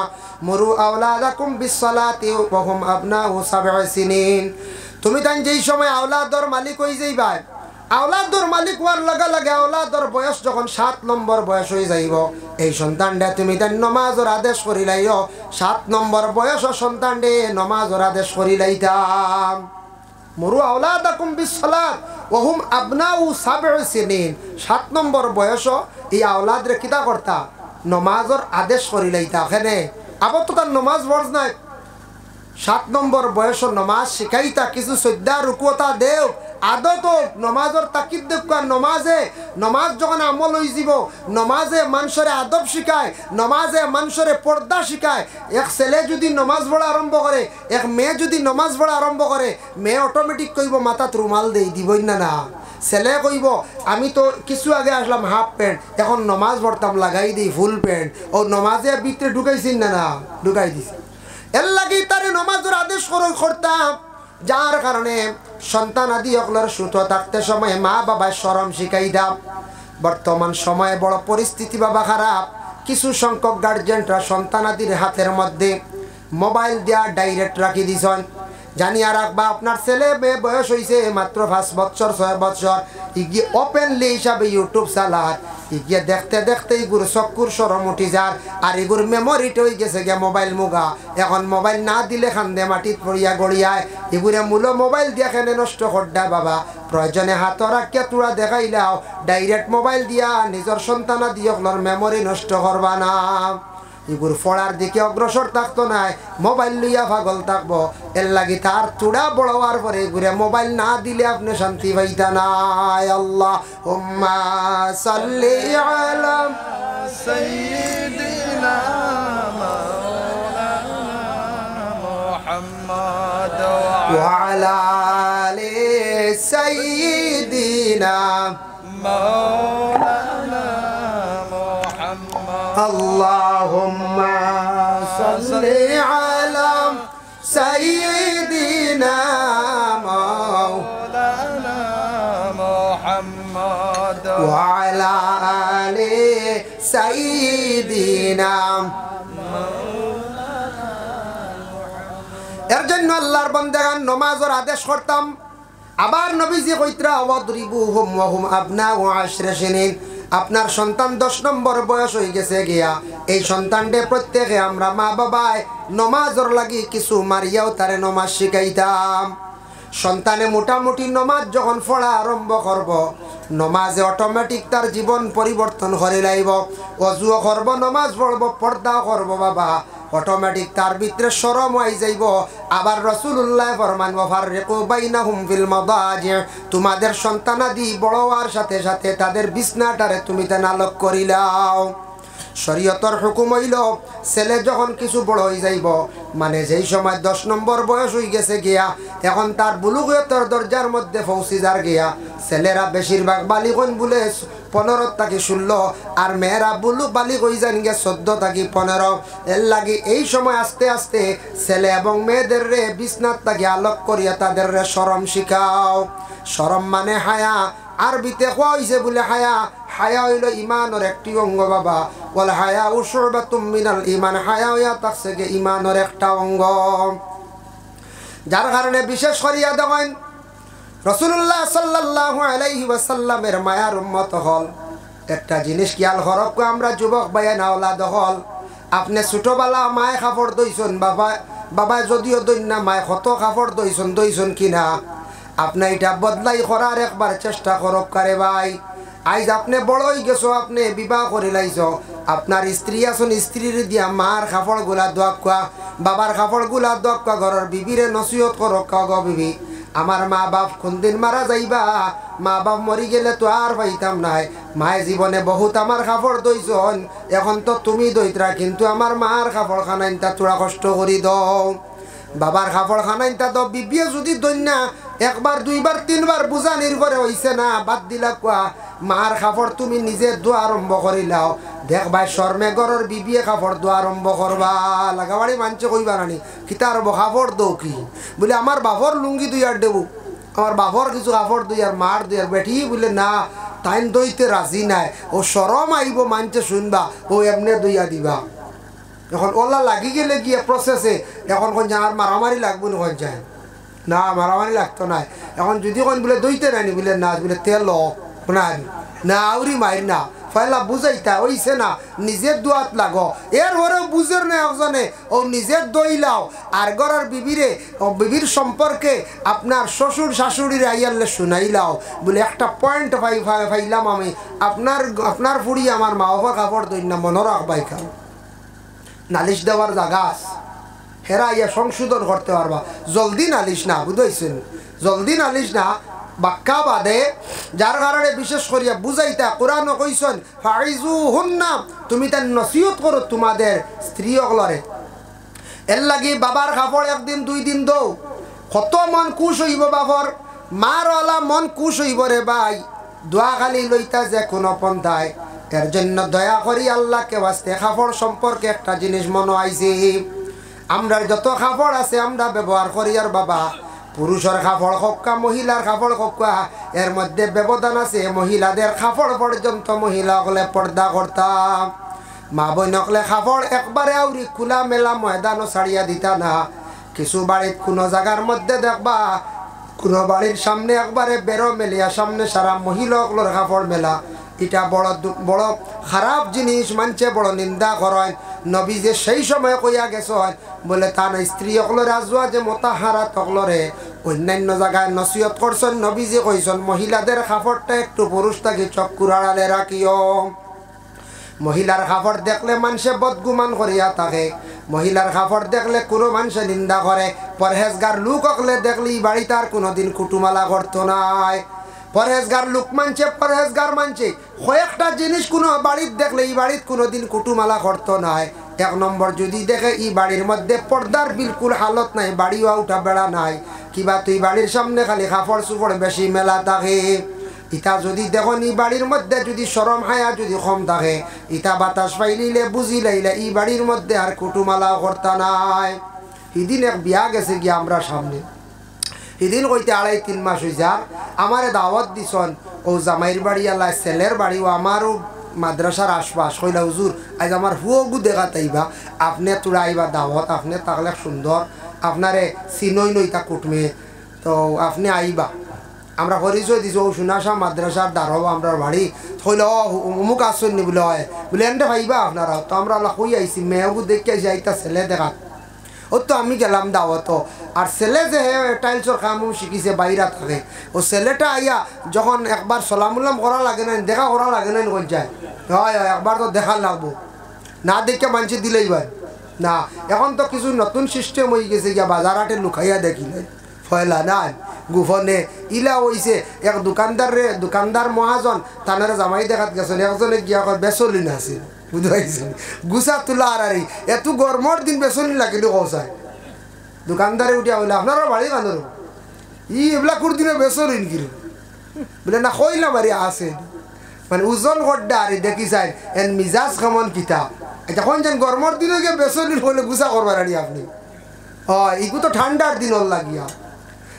মুরু আওলাদাকুম বিসসালাতি ওয়া হুম আবনাউ 7 সিনিন। তুমি তাই যেই সময় আওলাদর মালিক হই যাইবা, আওলাদর মালিক হওয়ার লগে লগে আওলাদর বয়স যখন 7 নম্বর বয়স হয়ে যাইব, এই সন্তানটা তুমি তাই নমাজের আদেশ করিলাইও। 7 নম্বর বয়স সন্তানটে নমাজের আদেশ করিলাইতাম। মুরু আওলাদাকুম বিসসালাত ওয়া হুম আবনাউ 7 সিনিন। 7 নম্বর বয়স এই আওলাদরে কিতা করতা, নমাজের আদেশ করিলাইতা। এখানে আবার তো তার নমাজ বর্জ নাই। 7 নম্বর বয়স নমাজ শিখাইতা, কিছু শ্রদ্ধা রুকুতা দেও, আদত নমাজের তাকিদ দেখ। নমাজ যখন আমল হয়ে যাব, নমাজে মানুষের আদব শিখায়, নমাজে মানুষের পর্দা শিখায়। এক ছেলে যদি নমাজ পড়া আরম্ভ করে, এক মেয়ে যদি নমাজ পড়া আরম্ভ করে, মেয়ে অটোমেটিক কইব মাথাত রুমাল দেই দিবই না। ছেলে কইব আমি তো কিছু আগে আসলাম হাফ প্যান্ট, এখন নমাজ পড়তাম লাগাই দিই ফুল প্যান্ট। ও নমাজে ভিতরে ঢুকাইছিন না ঢুকাই দিছি। এর লাগি তারে নমাজের আদেশ করতাম। যার কারণে সন্তান আদি অকলের সুস্থ থাকতে সময় মা বাবা শরম শিখাই দাও। বর্তমান সময়ে বড় পরিস্থিতি বাবা খারাপ। কিছু সংখ্যক গার্জেনরা সন্তান আদির হাতের মধ্যে মোবাইল দিয়া ডাইরেক্ট রাখি দিছেন। জানিয়া রাখবা আপনার ছেলে মেয়ে বয়স হয়েছে মাত্র 5 বছর 6 বছর, ইগিয়ে ওপেনলি হিসাবে ইউটিউব চালায়, ইগিয়ে দেখতে দেখতে ইগুর চকুর সরম উঠি যার। আর ইগুর মেমোরিটা হয়ে গেছে গিয়া মোবাইল মুগা। এখন মোবাইল না দিলে খান্দে মাটিত পড়িয়া গড়িয়ায়। এগুরে মূল মোবাইল দিয়া কেন নষ্ট করডা বাবা। প্রয়োজনে হাত রাখিয়া তোরা দেখাইলাও, ডাইরেক্ট মোবাইল দিয়া নিজের সন্তানা দিয়কলর মেমোরি নষ্ট করবা না। এগুর পড়ার দিকে অগ্রসর থাকতো নাই, মোবাইল লইয়া পাগল থাকবো। এর লাগি তার চূড়া বড় হওয়ার পরে ঘুরে মোবাইল না দিলে আপনি শান্তি পাইতা নাই। আল্লাহুম্মা সাল্লি আলা সাইয়্যিদিনা মাওলানা মুহাম্মদ ওয়া আলা আলি সাইয়্যিদিনা মাওলানা আল্লাহুম্মা সাল্লি আলা সাইয়্যিদিনা মাওলানা মুহাম্মদ ওয়া আলা আলি সাইয়্যিদিনা মাওলানা। এর জন্য আল্লাহর বান্দাগান নামাজের আদেশ করতাম। আবার নবীজি কইত্রা ওয়াদরিবুহুম ওয়া হুম আবনাউ 10 সিনিন। আপনার সন্তান 10 নম্বর বয়স হয়ে গেছে গিয়া, এই সন্তানটে প্রত্যেকে আমরা মা বাবায় নমাজর লাগি কিছু মারিয়াও তারে নমাজ শিখাইতাম। সন্তানে মোটামুটি নমাজ যখন পড়া আরম্ভ করব, নমাজে অটোমেটিক তার জীবন পরিবর্তন করে লাইব। অজুও করব, নমাজ পড়ব, পর্দাও করব বাবা, অটোমেটিক তার ভিতরে শরম হয়ে যাইব। আবার রাসূলুল্লাহ ফরমান ওয়াফাররিকু বাইনাহুম ফিল মাদাজি, তোমাদের সন্তানাদি বড় হওয়ার সাথে সাথে তাদের বিছনাটারে তুমি তা নালক করিলাও। শরীয়তের হুকুম হইল ছেলে যখন কিছু বড় হয়ে যাইব, মানে যেই সময় 10 নম্বর বয়স হয়ে গেছে গিয়া, এখন তার বুলুগতের দরজার মধ্যে পৌঁছি যার গিয়া। ছেলেরা বেশিরভাগ বালিগন বলে 15 থেকে 16, আর মেয়েরা বালিগ হয়ে যান গিয়ে 14 থেকে 15। এর লাগে এই সময় আস্তে আস্তে ছেলে এবং মেয়েদের রে বিছনাত থেকে আলোক করিয়া তাদের রে শরম শিখাও। শরম মানে হায়া, আরবিতে কোয়া হইছে বলে হায়া। হায়া হইল ইমানের একটি অঙ্গ বাবা। ওয়াল হায়া শুবাতুম মিনাল ঈমান, হায়া হইয়া থাকছে গে ইমানের একটা অঙ্গ। যার কারণে বিশেষ করিয়া দেখেন রাসূলুল্লাহ সাল্লাল্লাহু আলাইহি ওয়াসাল্লামের মায়ার উম্মত হল একটা জিনিস খেয়াল করব। আমরা যুবক ভাইয়া না ওলাদ হল, আপনি ছোটবেলা মায় কাপড় দইছেন, বাবা যদিও দইন না, মায় কত কাপড় দইছেন কিনা আপনি এটা বদলাই করার একবার চেষ্টা করব কারে ভাই। আইজ আপনি বড় হয়ে গেছো, আপনি বিবাহ করে লাইছ, আপনার স্ত্রী আছেন, স্ত্রীর দিয়া মার কাপড় গুলা দোয়া, বাবার কাপড় গুলা দোয়া, ঘরের বিবিরে নসিহত করো গো বিবি, আমার মা বাপ কোনদিন মারা যাইবা, মা বাপ মরি গেলে তো আর পাইতাম নাই, মায়ে জীবনে বহুত আমার কাপড় দইছন, এখন তো তুমি দইতরা, কিন্তু আমার মার কাপড় খানাইনটা তোরা কষ্ট করি দাও, বাবার কাপড় খানাইনটা দাও। বিবিয়ে যদি দইনা একবার দুইবার তিনবার বুঝানির পরে হইছে না, বাদ দিলা কোয়া মার কাপড় তুমি নিজে দোয়া আরম্ভ করিলাও, দেখবাই শর্মে গরর বিবিয়ে কাপড় দোয়া আরম্ভ করবা। লাগাবাড়ি মানছে কইবা নানি কিতার কাপড় দৌ কি বলে আমার বাপর লুঙ্গি দুই আর দেবো, আমার বাপর কিছু কাপড় দুই আর মার দুই আর বেঠি বলে না টাইম দইতে রাজি নাই, ও শরম আইব মানছে শুনবা, ও এমনি দইয়া দিবা। এখন ওলা লাগি গেলে গিয়ে প্রসেসে এখন কোন আর মারামারি লাগবো না, কোন যায় না মারামারি লাগতো না। এখন যদি কোন বলে দইতে নানি বলে না, বলে তেল না আউরি মাইর না, ফয়লা বুঝাইতা ওইছে না, নিজের দোয়াত লাগো। এর ওরেও বুঝের না একজনে ও নিজের দইলাও, আর গড়ার বিবিরে ও বিবির সম্পর্কে আপনার শ্বশুর শাশুড়ির আইয়ালে শুনাইলাও, বলে একটা পয়েন্ট পাইলাম আমি, আপনার ফুড়ি আমার মা বাবা কাপড় দই না, মনে রাখবাই খাও। নালিশ দেওয়ার জায়গা আছে, হেরা ইয়া সংশোধন করতে পারবা, জলদি নালিশ না, বুঝাইছেন, জলদি নালিশ না বাক্কা বাদে। যার কারণে বিশেষ করিয়া বুঝাইতা কোরআন কইছেন ফাইজুহুন্না, তুমি তার নসিহত করো তোমাদের স্ত্রী অগলরে। এর লাগি বাবার কাপড় একদিন দুই দিন দৌ, কত মন খুশ হইব বাবর, মার ওলা মন খুশ হইব রে ভাই। দোয়া খালি লইতা যে কোনো পন্থায়, এর জন্য দয়া করি আল্লাহকে বাঁচতে কাপড় সম্পর্কে একটা জিনিস মনে আইছে, আমরা যত কাপড় আছে আমরা ব্যবহার করি আর বাবা, পুরুষের কাপড় হক্কা মহিলার কাপড় হক্কা, এর মধ্যে ব্যবধান আছে। মহিলাদের কাপড় পর্যন্ত মহিলা হলে পর্দা করতাম, মা বোন হলে কাপড় একবারে আউরি খোলা মেলা ময়দানও ছাড়িয়া দিতা না। কিছু বাড়ির কোনো জায়গার মধ্যে দেখবা কোনো বাড়ির সামনে একবারে বেরো মেলিয়া সামনে সারা মহিলা হকলোর কাপড় মেলা, এটা বড় খারাপ জিনিস, মানছে বড় নিন্দা করেন। নবী যে সেই সময় কইয়া গেছ বলে তার স্ত্রী অকলরে আজুয়া যে মোতাহারা তকলরে অন্যান্য জায়গায় নসিহত করছেন, নবী যে কইছেন মহিলাদের কাপড়টা একটু পুরুষ থাকি চক্কুর আড়ালে রাখিও। মহিলার কাপড় দেখলে মানুষে বদগুমান করিয়া থাকে, মহিলার কাপড় দেখলে কোনো মানুষে নিন্দা করে। পরহেজগার লোক হকলে দেখলে এই বাড়িতে আর কোনোদিন কুটুমালা করতো নাই। পরহেজগার লোক মানছে, পরহেজগার মানছে, কয়েকটা জিনিস কোনো বাড়ির দেখলে এই বাড়ির কোনোদিন কুটুমালা করতো নাই। এক নম্বর যদি দেখে এই বাড়ির মধ্যে পর্দার বিলকুল হালত নাই, বাড়িও উঠা বেড়া নাই, কিবা তুই বাড়ির সামনে খালি কাপড় চুপড় বেশি মেলা থাকে, ইটা যদি দেখুন এই বাড়ির মধ্যে যদি শরম হায়া যদি কম থাকে, ইটা বাতাস পাইলিলে বুঝি লাইলে এই বাড়ির মধ্যে আর কুটুমালা করতা নাই। সেদিন এক বিয়া গেছে গিয়া আমরা সামনে, সেদিন কইতে 2.5-3 মাস হয়ে যা আমারে দাওয়াত দিছন, ও জামাইর বাড়ি আল্লাহ ছেলের বাড়ি, ও আমারও মাদ্রাসার আশপাশ। কইলা হুজুর আজ আমার হুয়গু দেখা তাইবা, আপনি তোরা আইবা দাওয়াত, আপনি তাহলে সুন্দর, আপনারে চিনই নইতা কুটমে, তো আপনি আইবা। আমরা পরিচয় দিছি, ও সুনাশা মাদ্রাসার দ্বারব আমরা বাড়ি। কইল অমুক আসছেন নি বলে, হয় বলে এনটা ভাইবা আপনারা, তো আমরা আল্লাহ কই আইসি মেয়েগু দেখে আইসি, আইতা ছেলে দেখা। ও তো আমি গেলাম দাওয়াত, আর ছেলে যে টাইলসর কাম শিখিছে বাইরা থাকে, ও ছেলেটা আইয়া যখন একবার সালামুল্লাম করা লাগে না, দেখা করা লাগে না, কোন যায় হয় একবার তো দেখা লাগবো, না দেখে মানুষ দিলেই ভাই না। এখন তো কিছু নতুন সিস্টেম হয়ে গেছে, গিয়া বাজার হাটে লুকাইয়া দেখিলে ফয়লা না গুফনে ইলা হইছে। এক দোকানদার মহাজন তানারে জামাই দেখাত গেছেন, একজনে গিয়া বেচলিন আছে, বুঝতে পারছেন, গুছা তোলা আর এত গরমর দিন বেচলিন লাগিলে কৌসায়। দোকানদারে উঠিয়া বলে আপনারা বাড়ি কান্দর এগুলা কোন দিনে বেচলিন কিলো বলে না, কইলাম আরে আছে, মানে ওজন গড্ডা আর দেখি চাই এন মিজাজ কেমন কিতাব। এখন যেন গরমর দিনে গিয়ে বেচলিন হলে গুছা করবার আনি আপনি, হয় এগু তো ঠান্ডার দিন লাগিয়া।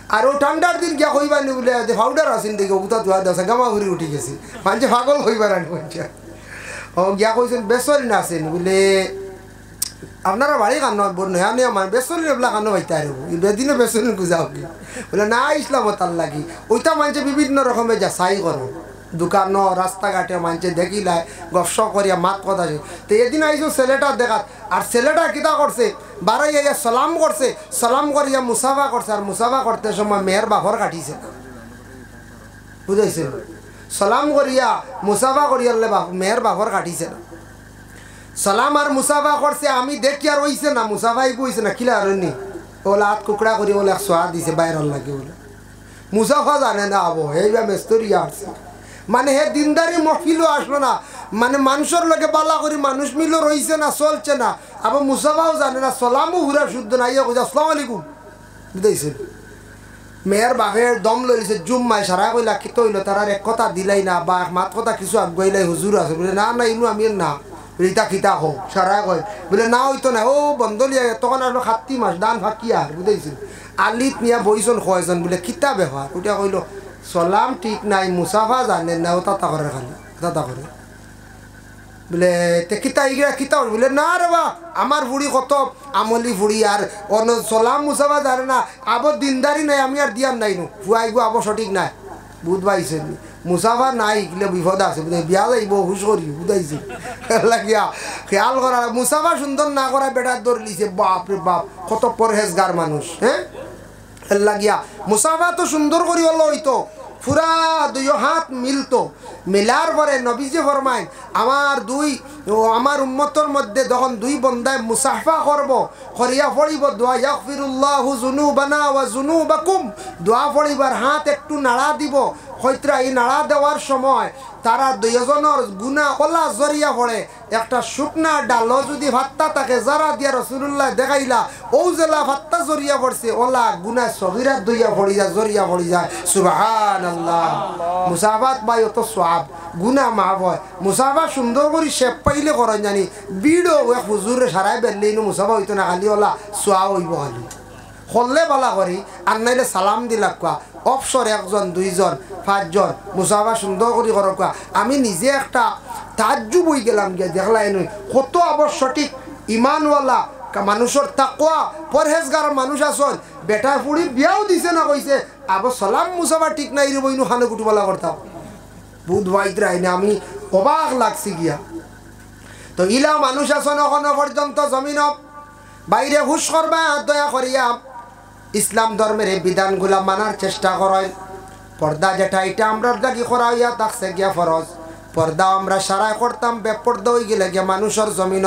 আর ও ঠান্ডার দিন গিয়া কইবার নি বলে পাউডার আসেন দেখে উতা ধোয়া দেওয়া গামা ঘুরি উঠি গেছি মানুষে পাগল হইবার আনি বলছে ও গিয়া কইছেন বেসরিন আসেন বলে আপনারা বাড়ি কান্ন নয়া নয়া মানে বেসরিন এগুলা কান্ন পাইতে আর বেদিনে বেসরিন গুজাও কি বলে না ইসলাম তার লাগি ওইটা মানুষে বিভিন্ন রকমের যাচাই করো দোকানো রাস্তাঘাটে মানুষে দেখিলায় গপস করিয়া মাত কথা তো এদিন আইসো ছেলেটা দেখাত আর ছেলেটা কিতা করছে বারাইয়া সালাম করছে সালাম করিয়া মুসাফা করছে আর মুসাফা করতে সময় মেয়ের বাপর কাটিছে বুঝাইছে সালাম করিয়া মুসাফা করিয়ালে মেয়ের বাপর কাটিছে না সালাম আর মুসাফা করছে আমি দেখি আর হইছে না মুসাফাই কইছে না কিলা আর নি ওলা হাত কুকড়া করি বলে সোয়া দিছে বাইরের লাগে বলে মুসাফা জানে না আবো এইবা মেস্তরিয়া আসছে মানে হে দিনদারি মহফিলও আসলো না মানে মানুষের লগে বালা করি মানুষ মিলও রইছে না চলছে না আবার মুসাফাও জানে না সালামও হুরা শুদ্ধ না ইয়া কইছে আসসালামু আলাইকুম বুঝাইছে মেয়ের বাপের দম লইছে জুম্মাই সারা কইলা কি তৈল তার এক কথা দিলাই না বা মাত কথা কিছু আগাইলাই হুজুর আছে বলে না না ইনু আমি না রিতা খিতা হোক সারা কয় বলে না হইতো না ও বন্ধলিয়া তখন আসলো 7 মাস দান ফাঁকিয়া বুঝাইছে আলিত নিয়া বইজন কয়জন বলে কিতা ব্যবহার ওটা কইল সালাম ঠিক নাই মুসাফা জানেন না ও তাতা করে খালি তাতা করে বলে তে কিতা ইগরা কিতা বলে না রে বা আমার বুড়ি কত আমলি বুড়ি আর অন সালাম মুসাফা জানে না আবর দিনদারি নাই আমি আর দিয়ার নাই নো ফুয়াই গো আবর সঠিক নাই বুধ পাইছে মুসাফা নাই গেলে বিপদ আছে বিয়া যাইব হুশ করি বুঝাইছে লাগিয়া খেয়াল করা মুসাফা সুন্দর না করা বেটার দৌড় লিছে বাপ রে বাপ কত পরহেজগার মানুষ হ্যাঁ লাগিয়া মুসাফা তো সুন্দর করি হলো হইতো পুরা দুই হাত মিলতো মিলার পরে নবীজি ফরমায় আমার উম্মতর মধ্যে যখন দুই বন্দায় মুসাফা করব করিয়া পড়িব দোয়া ইয়াগফিরুল্লাহু যুনুবানা ওয়া যুনুবাকুম দোয়া পড়িবার হাত একটু নাড়া দিব হইত্রা এই নাড়া দেওয়ার সময় তারা দুইজনের গুনাহ ওলা জরিয়া পড়ে একটা শুকনা ডালও যদি ভাত্তা তাকে যারা দিয়া রাসূলুল্লাহ দেখাইলা ও জেলা ভাত্তা জরিয়া পড়ছে ওলা গুনাহ সগীরা দইয়া পড়ি যায় জরিয়া পড়ি যায় সুবহানাল্লাহ মুসাফাত বাই অত সওয়াব গুনাহ মাফ হয় মুসাফা সুন্দর করে শেপ পাইলে করেন জানি বিড়ো এক হুজুরে সারাই বেললেইনো মুসাফা হইতো না খালি ওলা সওয়াব হইব খালি হল্লে বলা করি আর নাইলে সালাম দিলা কোয়া অপসর একজন দুইজন পাঁচজন মুসাফা সুন্দর করে করো কোয়া আমি নিজে একটা তাজ্জুব হয়ে গেলাম গিয়ে দেখলাই নই কত আবার সঠিক ইমানওয়ালা মানুষের তাকওয়া পরহেজগার মানুষ আসল বেটা ফুড়ি বিয়াও দিছে না কইছে আবার সালাম মুসাফা ঠিক নাই রে বইনু খানে কুটুবলা করতাম বুধ ভাইতরা আইনে আমি অবাক লাগছি গিয়া তো ইলা মানুষ আসন এখনো পর্যন্ত জমিন বাইরে হুশ করবা দয়া করিয়া ইসলাম ধর্মের এই বিধানগুলা মানার চেষ্টা করেন পর্দা যেটা এটা আমরা লাগি করা হইয়া থাকছে গিয়া ফরজ পর্দা আমরা সারাই করতাম বেপর্দা হয়ে গেলে গিয়া মানুষের জমিন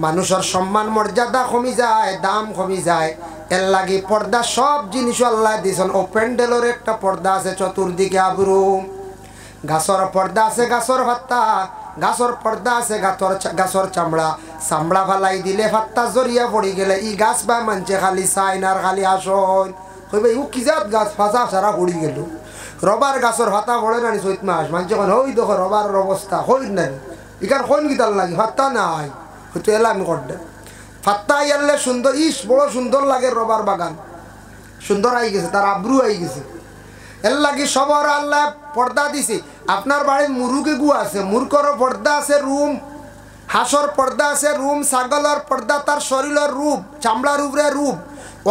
মানুষের সম্মান মর্যাদা কমি যায় দাম কমি যায় এর লাগি পর্দা সব জিনিস আল্লাহ দিয়েছেন ও প্যান্ডেলের একটা পর্দা আছে চতুর্দিকে আবরু গাছর পর্দা আছে গাছর ভাত্তা গাছর পর্দা আছে গাছর চামড়া চামড়া ফালাই দিলে ভাত্তা জরিয়া পড়ি গেলে ই গাছ বা মানছে খালি চাইন আর খালি আসন কইবে ও কি জাত গাছ ফাঁসা সারা পড়ি গেল রবার গাছর ভাতা পড়ে নানি চৈত মাস মানছে হই দেখো রবারের অবস্থা হই নানি ইকার কোন গীতার লাগে ভাত্তা নাই হয়তো এলাম করতে ভাত্তা আইয়ালে সুন্দর ইস বড় সুন্দর লাগে রবার বাগান সুন্দর আই গেছে তার আব্রু আই গেছে এর লাগে সবার আল্লাহ পর্দা দিছে আপনার বাড়ির মুরুগে গু আছে মূর্খর পর্দা আছে রুম হাঁসর পর্দা আছে রুম ছাগলের পর্দা তার শরীরের রূপ চামড়ার উপরে রূপ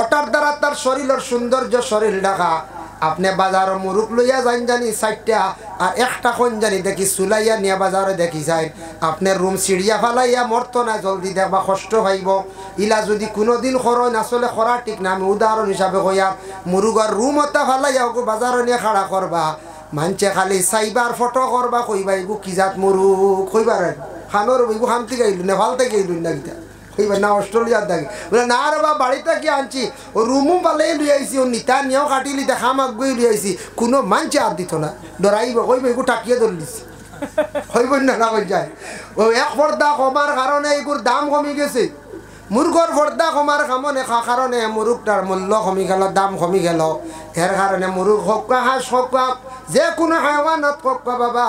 ওটার দ্বারা তার শরীরের সৌন্দর্য শরীর ঢাকা আপনি বাজার মুরুখ লইয়া যান জানি 4টা আর একটা কোন জানি দেখি চুলাইয়া নিয়ে বাজারে দেখি যায় আপনার রুম সিঁড়িয়া ফালাইয়া মরতো না জলদি দেখবা কষ্ট পাইব ইলা যদি কোনোদিন খরচ আসলে খরা ঠিক না আমি উদাহরণ হিসাবে কইয়া মুরুগর রুম ওটা ফালাইয়া ওকে বাজারে নিয়ে খাড়া করবা মানছে খালি সাইবার ফটো করবা কইবা এগু কি জাত মুরুখ কইবার খানোর এগু খান থেকে আইলু নেপাল থেকে আইলু না গীতা কইবা না অস্ট্রেলিয়ার দাগে বলে না রে বা বাড়িতে কি আনছি ও রুমও পালাই লুই আইছি ও নিতা নিয়েও কাটিলি দেখা মাক গই লুই আইছি কোনো মানছে আর দিত না ডরাইব কইবা এগু টাকিয়ে ধরলিস হইব না না কই যায় ও এক পর্দা কমার কারণে এগুর দাম কমে গেছে মুরগর পর্দা কমার কারণে মুরগটার মূল্য কমি গেল দাম কমি গেল এর কারণে মুরগ হোক হাঁস হোক যে কোনো হাইওয়ানত হোক বাবা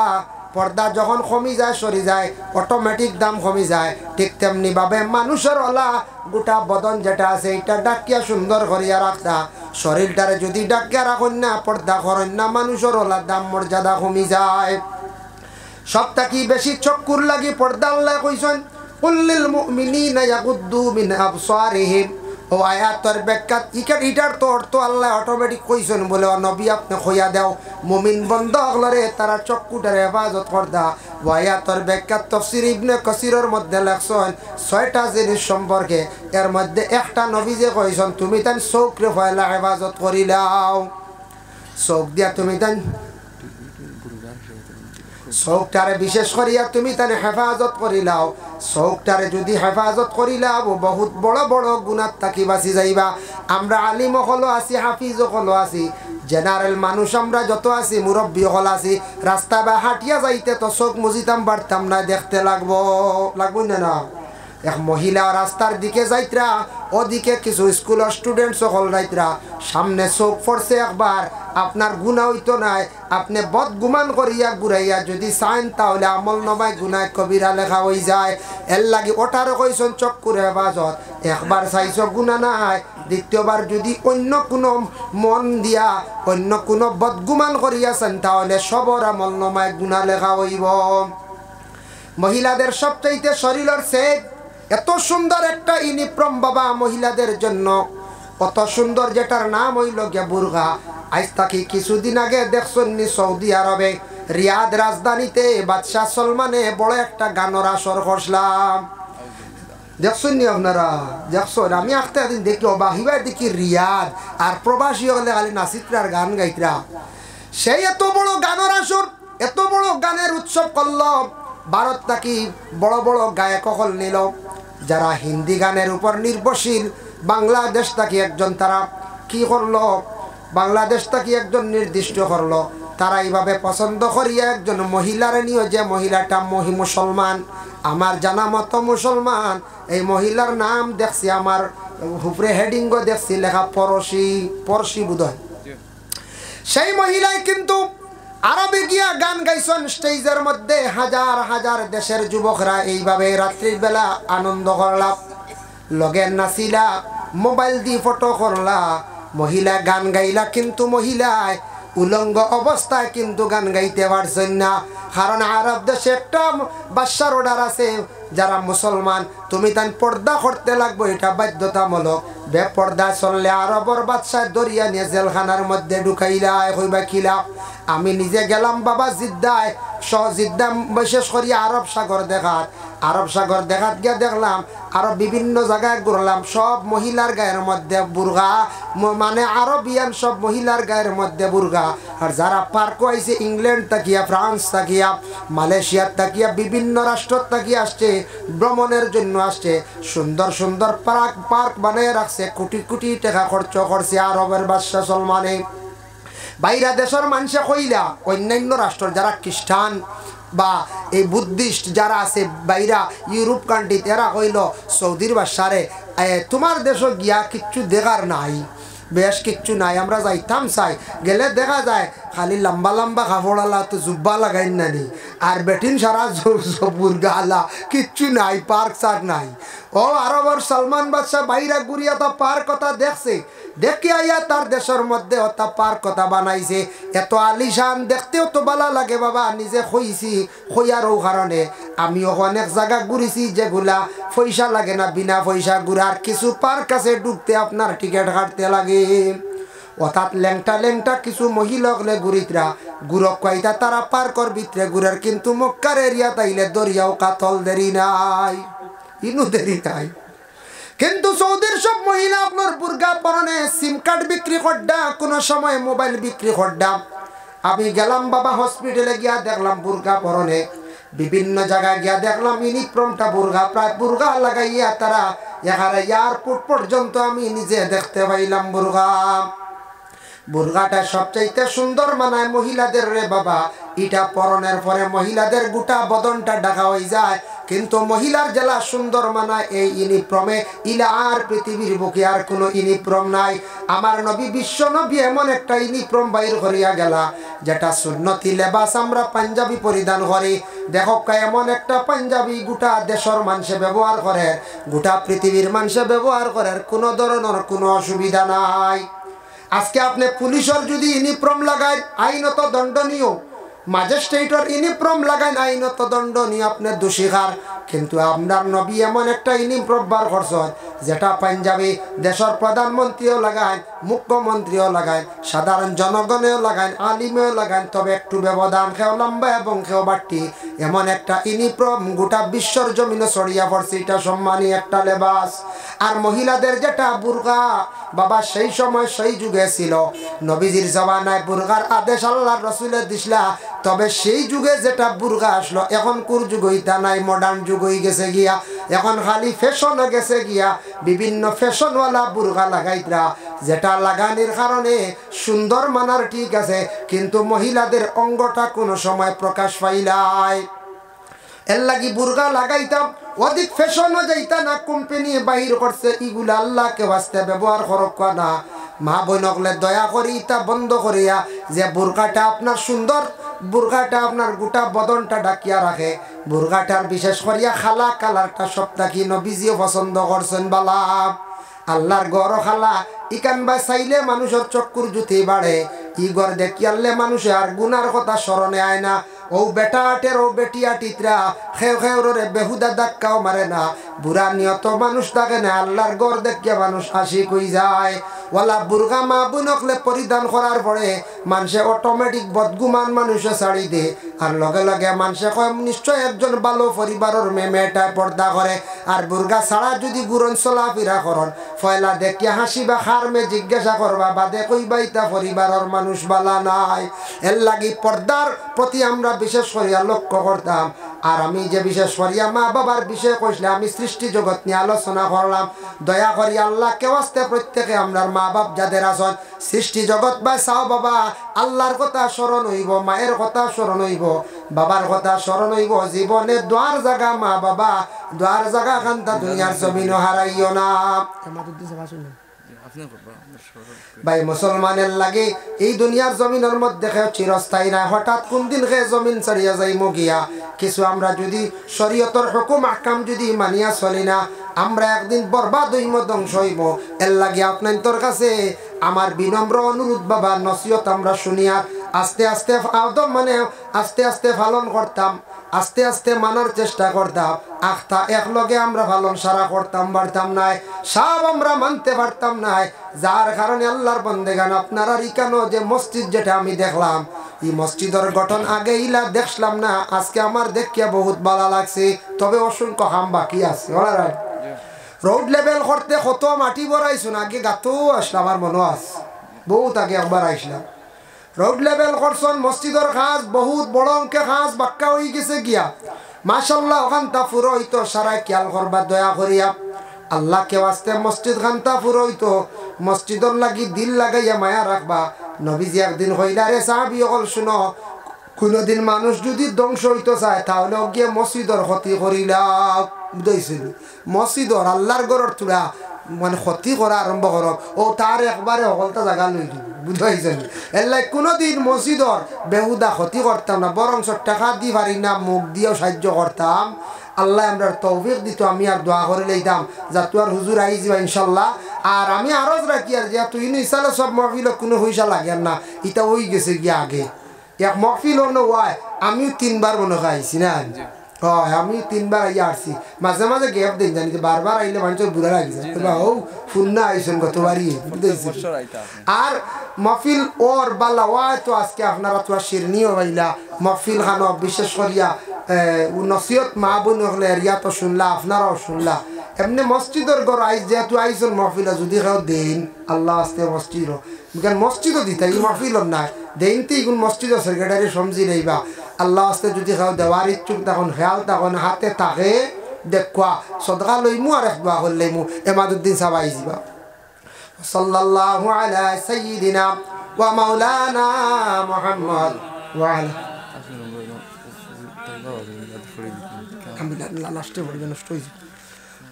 পর্দা যখন কমি যায় সরি যায় অটোমেটিক দাম কমি যায় ঠিক তেমনি ভাবে মানুষের ওলা গোটা বদন যেটা আছে এটা ডাকিয়া সুন্দর করিয়া রাখতা শরীরটারে যদি ডাকিয়া রাখুন না, পর্দা করেন না, মানুষের ওলা দাম মর্যাদা কমি যায়। সবথেকে বেশি চক্ষুর লাগি পর্দা আল্লাহ কইছেন কুল্লিল মুমিনিনা ইয়াগুদ্দু মিন আবসারিহিম। ও আয়াতের ব্যাখ্যা ইটার তো অর্থ আল্লাহ অটোমেটিক কইছেন বলে নবী আপনি কইয়া দাও মুমিন বন্ধ হলরে তারা চক্ষুটার হেফাজত করদা। ও আয়াতের ব্যাখ্যা তাফসীর ইবনে কাসিরের মধ্যে লেখছেন 6টা জিনিস সম্পর্কে, এর মধ্যে একটা নবী যে কইছেন তুমি তান চোখরে ফয়লা হেফাজত করিলাও, চোখ দিয়া তুমি তান চোখটারে বিশেষ করিয়া তুমি তানে হেফাজত করিলাও। চোখটারে যদি হেফাজত করিলাও বহুত বড় বড় গুণাত থাকি বাঁচি যাইবা। আমরা আলিম হলো আছি, হাফিজ হলো আছি, জেনারেল মানুষ আমরা যত আছি, মুরব্বী হল আছি, রাস্তা বা হাঁটিয়া যাইতে তো চোখ মুজিতাম পারতাম না, দেখতে লাগবো না না। এক মহিলা রাস্তার দিকে যাইতরা, ওদিকে কিছু স্কুলের স্টুডেন্ট সকল যাইতরা, সামনে চোখ পড়ছে একবার, আপনার গুণা হইতো নাই, আপনি বদগুমান করিয়া ঘুরাইয়া যদি চাইন তাহলে আমল নবাই গুনায় কবিরা লেখা হয়ে যায়। এর লাগি ওটারও কইছেন চক্ষুর হেফাজত। একবার চাইছ গুণা নাই, দ্বিতীয়বার যদি অন্য কোনো মন দিয়া অন্য কোনো বদগুমান করিয়াছেন তাহলে সবর আমল নবাই গুণা লেখা হইব। মহিলাদের সবচাইতে শরীরের সেট এত সুন্দর একটা ইউনিফর্ম বাবা মহিলাদের জন্য, কত সুন্দর, যেটার নাম হইল গিয়া বুরকা। আজ তাকে কিছুদিন আগে দেখছেন সৌদি আরবে রিয়াদ রাজধানীতে বাদশাহ সলমানে বড় একটা গানের আসর করলাম, দেখছেন নি আপনারা? দেখছেন? আমি একটা দিন দেখি বাহিবাই দেখি রিয়াদ আর প্রবাসী হলে খালি নাচিত্রার গান গাইতরা। সেই এত বড় গানের আসর, এত বড় গানের উৎসব করল, ভারত নাকি বড় বড় গায়ক হল নিল, যারা হিন্দি গানের উপর নির্ভরশীল। বাংলাদেশ থাকি একজন তারা কি করলো, বাংলাদেশ থাকি একজন নির্দিষ্ট করলো, তারা এইভাবে পছন্দ করিয়া একজন মহিলারে নিয়ে, যে মহিলাটা মুসলমান, আমার জানা মতো মুসলমান, এই মহিলার নাম দেখছি আমার উপরে হেডিংও দেখছি লেখা পরশি বোধহয়। সেই মহিলাই কিন্তু আরবে গিয়া গান গাইছেন স্টেজের মধ্যে, হাজার হাজার দেশের যুবকরা এইভাবে রাত্রির বেলা আনন্দ করলা, লগে নাচিলা, মোবাইল দিয়ে ফটো করলা, মহিলা গান গাইলা, কিন্তু মহিলায় উলঙ্গ অবস্থায় কিন্তু গান গাইতে পারছেন না। কারণ আরব দেশে একটা বাদশার অর্ডার আছে, যারা মুসলমান তুমি তাই পর্দা করতে লাগবে, এটা বাধ্যতামূলক। বেপর্দা চললে আরবর বাদশাহ দরিয়া নিয়ে জেলখানার মধ্যে ঢুকাইলা। হইবা খিলা আমি নিজে গেলাম বাবা জিদ্দায়, জিদ্দা বিশেষ করি আরব সাগর দেখাত গিয়া দেখলাম, আরো বিভিন্ন জায়গায় ঘুরলাম, সব মহিলার গায়ের মধ্যে বুরগা, মানে আরবিয়ান সব মহিলার গায়ের মধ্যে বুরগা। আর যারা পার্ক আইছে ইংল্যান্ড তাকিয়া, ফ্রান্স তাকিয়া, মালয়েশিয়ার তাকিয়া, বিভিন্ন রাষ্ট্র তাকিয়া আসছে, ভ্রমণের জন্য আসছে, সুন্দর সুন্দর পার্ক বানিয়ে রাখছে, কোটি কোটি টাকা খরচ করছে আরবের বাদশাহ সলমানে। বাইরা দেশের মানুষে কইলা অন্যান্য রাষ্ট্র যারা খ্রিস্টান বা এই বুদ্ধিস্ট যারা আছে বাইরা ইউরোপ কান্ট্রি, এরা কইল সৌদির বাদশারে তোমার দেশে গিয়া কিচ্ছু দেখার নাই, বেশ কিচ্ছু নাই, আমরা যাইতাম চাই, গেলে দেখা যায় খালি লম্বা লম্বা কাপড়ালা তো জুব্বা লাগাই নানি, আর বেটিন সারা বুরগা আলা, কিচ্ছু নাই, পার্ক সার্ক নাই। ও আরবর সলমান বাদশাহ বাইরা ঘুরিয়া তা পার্ক কথা দেখছে, দেখে আইয়া তার দেশের মধ্যে ওটা পার্ক কথা বানাইছে, এত আলিশান, দেখতেও তো ভালো লাগে বাবা। নিজে খইছি, খইয়ারও কারণে আমিও অনেক জায়গা ঘুরেছি যেগুলা পয়সা লাগে না, বিনা পয়সা ঘুরার। কিছু পার্ক আছে ঢুকতে আপনার টিকিট কাটতে লাগে, অর্থাৎ ল্যাংটা ল্যাংটা কিছু মহিলা হলে ঘুরিতরা ঘুরক কইতা তারা পার্কর ভিতরে ঘুরার, কিন্তু মক্কার এরিয়া তাইলে দরিয়াও কাতল দেরি নাই, ইনু দেরি নাই। কিন্তু সৌদির সব মহিলা আপনার বুরগা পরনে, সিম কার্ড বিক্রি করডা, কোন সময় মোবাইল বিক্রি করডা। আমি গেলাম বাবা হসপিটালে গিয়া দেখলাম বুরগা পরনে, বিভিন্ন জায়গায় গিয়া দেখলাম ইউনিফর্মটা বুরগা, প্রায় বুরগা লাগাইয়া তারা এখানে এয়ারপোর্ট পর্যন্ত আমি নিজে দেখতে পাইলাম বুরগা। বুরগাটা সবচাইতে সুন্দর মানায় মহিলাদের রে বাবা, এটা পরনের পরে মহিলাদের গোটা বদনটা ঢাকা হয়ে যায়, কিন্তু মহিলার জেলা সুন্দর মানায় এই ইউনিফর্মে। ইলা আর পৃথিবীর বুকে আর কোনো ইউনিফর্ম নাই। আমার নবী বিশ্ব নবী এমন একটা ইউনিফর্ম বাইর করিয়া গেলা, যেটা সুন্নতি লেবাস আমরা পাঞ্জাবি পরিধান করি। দেখো এমন একটা পাঞ্জাবি গোটা দেশের মানুষে ব্যবহার করে, গোটা পৃথিবীর মানুষে ব্যবহার করে, কোনো ধরনের কোনো অসুবিধা নাই। আজকে আপনি পুলিশের যদি ইউনিফর্ম লাগায় আইনত দণ্ডনীয়, ম্যাজিস্ট্রেটর ইউনিফর্ম লাগায় আইনত দণ্ডনীয়, আপনি দোষীকার। কিন্তু আপনার নবী এমন একটা ইউনিফর্ম বার করছেন যেটা পাঞ্জাবি দেশের প্রধানমন্ত্রীও লাগায়, মুখ্যমন্ত্রীও লাগায়, সাধারণ জনগণেও লাগায়, আলিমেও লাগায়। তবে একটু ব্যবধান, খেও লম্বা এবং খেও বাট্টি, এমন একটা ইউনিফর্ম গোটা বিশ্বর জমিনে ছড়িয়ে পড়ছে। এটা সম্মানী একটা লেবাস। আর মহিলাদের যেটা বুরকা, বাবা সেই সময় সেই যুগে ছিল, নবীজির জমানায় বুরকার আদেশ আল্লাহর রাসূলের দিছলা। তবে সেই যুগে যেটা বুরকা আসলো, এখন কোন যুগ হইতা নাই, মডার্ন যুগ হয়ে গেছে গিয়া। এখন খালি ফ্যাশন গেছে গিয়া, বিভিন্ন ফ্যাশনওয়ালা বুরকা লাগাইতরা, যেটা লাগানির কারণে সুন্দর মানার ঠিক আছে, কিন্তু মহিলাদের অঙ্গটা কোনো সময় প্রকাশ পাইলাই। এর লাগি বুরকা লাগাইতাম, অধিক ফ্যাশনও যাইতা না, কোম্পানি বাহির করছে। ইগুলা আল্লাহকে বাস্তে ব্যবহার করক না। মা বোনকলে দয়া করি তা বন্ধ করিয়া, যে বুরকাটা আপনার সুন্দর, বুরকাটা আপনার গোটা বদনটা ঢাকিয়া রাখে, বুরকাটার বিশেষ করিয়া খালা কালারটা সবটা কি নবীজিও পছন্দ করছেন বালা। আল্লাহর গড় খালা ইকান বা চাইলে মানুষের চক্ষুর জ্যোতি বাড়ে, ই গড় দেখিয়ালে মানুষে আর গুনার কথা স্মরণে আয় না। ও বেটা আটের ও বেটিয়া টিতরা খেউ খেউরে বেহুদা ধাক্কাও মারে না, বুড়া নিয়ত মানুষ থাকে না। আল্লাহর গড় দেখিয়া মানুষ আশিক হয়ে যায়। ওয়ালা বুরকা মা বোনকলে পরিধান করার পরে মানুষে অটোমেটিক বদগুমান মানুষে ছাড়ি দে। আর লগে লগে মানুষে কয় নিশ্চয় একজন ভালো পরিবারের মেয়েটা পর্দা করে। আর বুরকা ছাড়া যদি গুরন চলাফেরা করন, ফয়লা দেখিয়া হাসি বা খার মে জিজ্ঞাসা করবা, বাদে কইবা ইতা পরিবারের মানুষ বালা নাই। এর লাগি পর্দার প্রতি আমরা বিশেষ করিয়া লক্ষ্য করতাম। আর আমি যে বিশেষ করিয়া মা বাবার বিষয়ে কইলে, আমি সৃষ্টি জগৎ নিয়ে আলোচনা করলাম। দয়া করি আল্লাহ কেউ আসতে প্রত্যেকে আমরার মা বাপ যাদের আছেন, সৃষ্টি জগৎ বা চাও বাবা, আল্লাহর কথা স্মরণ হইব, মায়ের কথা স্মরণ হইব, বাবার কথা স্মরণ হইব। জীবনে দ্বার জায়গা মা বাবা, দ্বার জায়গা কান্তা দুনিয়ার জমিন হারাইও না। ভাই মুসলমানের লাগে এই দুনিয়ার জমিনের মধ্যে কেউ চিরস্থায়ী না। হঠাৎ কোন দিন খে জমিন ছাড়িয়া যাইব গিয়া। কিছু আমরা যদি শরীয়তের হুকুম আহকাম যদি মানিয়া চলি না, আমরা একদিন বরবাদ হইব, ধ্বংস হইব। এর লাগে আপনার কাছে আমার বিনম্র অনুরোধ বাবা, নসিহত আমরা শুনিয়া আস্তে আস্তে আদম মানে আস্তে আস্তে পালন করতাম, আস্তে আস্তে মানার চেষ্টা করতাম। আখতা একলগে আমরা পালন সারা করতাম পারতাম নাই, সব আমরা মানতে পারতাম নাই। যার কারণে আল্লাহর বন্দেগান আপনারা ইকানো যে মসজিদ যেটা আমি দেখলাম, এই মসজিদের গঠন আগে ইলা দেখলাম না, আজকে আমার দেখিয়া বহুত ভালো লাগছে। তবে অসংখ্য কাম বাকি আছে। রোড লেভেল করতে কত মাটি বড়াইছো না, আগে গাতেও আসলাম, আমার মনে আছে বহুত আগে একবার আইসলাম। রোড লেভেল করছেন, মসজিদের কাজ বহুত বড় অঙ্কে কাজ বাক্কা হয়ে গেছে গিয়া। মাশাল্লাহ ওখানটা ফুরো হইতো, সারাই খেয়াল করবার দয়া করিয়া আল্লাহকে আসতে মসজিদ খানটা ফুরো হইতো। মসজিদর লাগি দিল লাগাইয়া মায়া রাখবা। নবীজি একদিন হইলা রে সাহাবী সকল শুনো, কোনদিন মানুষ যদি ধ্বংস হইতে চায় তাহলে গিয়ে মসজিদর ক্ষতি করিলা। বুঝাইছিল মসজিদর আল্লাহর ঘরের তুলা মানে ক্ষতি করা আরম্ভ করক, ও তার একবারে সকলটা জায়গা লই দিব। বুঝাইছেন এলাই কোনোদিন মসজিদর বেহুদা ক্ষতি করতাম না, বরং টাকা দি পারি না, মুখ দিয়েও সাহায্য করতাম। আল্লাহ আমরা তৌফিক দিত। আমি আর দোয়া করে লইতাম যা তুই আর হুজুর আই যাবা ইনশাল্লাহ। আর আমি আরজ রাখি আর যে তুই ইনশাল্লাহ সব মহফিল কোনো পয়সা লাগে না, এটা ওই গেছে গিয়া আগে এক মহফিল হলো ওয়াই। আমিও 3 বার মনে খাইছি না, হয় আমি 3 বার আইয়া আসছি। মাঝে মাঝে গ্যাপ দিন জানি, বারবার আইলে মানুষের বুড়া লাগিছে ও ফুল না আইসেন গতবারই। আর মহফিল ওর বাল্লা ওয়াই তো আজকে আপনারা তো শিরনিও পাইলা মহফিল খান, বিশেষ করিয়া নসিহত মা বোন হলে এরিয়া তো শুনলা, আপনারাও শুনলা। এমনি মসজিদের ঘর আইস যেহেতু আইসন মহফিলা যদি কেউ দেন আল্লাহ আসতে মসজিদ মসজিদও দিতে এই মহফিলর নাই দেনতে এগুন মসজিদও সেক্রেটারি সমঝি নেইবা। আল্লাহ আসতে যদি কেউ দেওয়ার ইচ্ছুক তখন খেয়াল তখন হাতে থাকে দেখুয়া সদকা লইমু আর এক দোয়া করলেইমু। এমাদুদ্দিন সাবাই যাবা। সাল্লাল্লাহু আলা সাইয়্যিদিনা ওয়া মাওলানা মুহাম্মদ ওয়া আলা লাস্টে বলবে নষ্ট হয়েছে।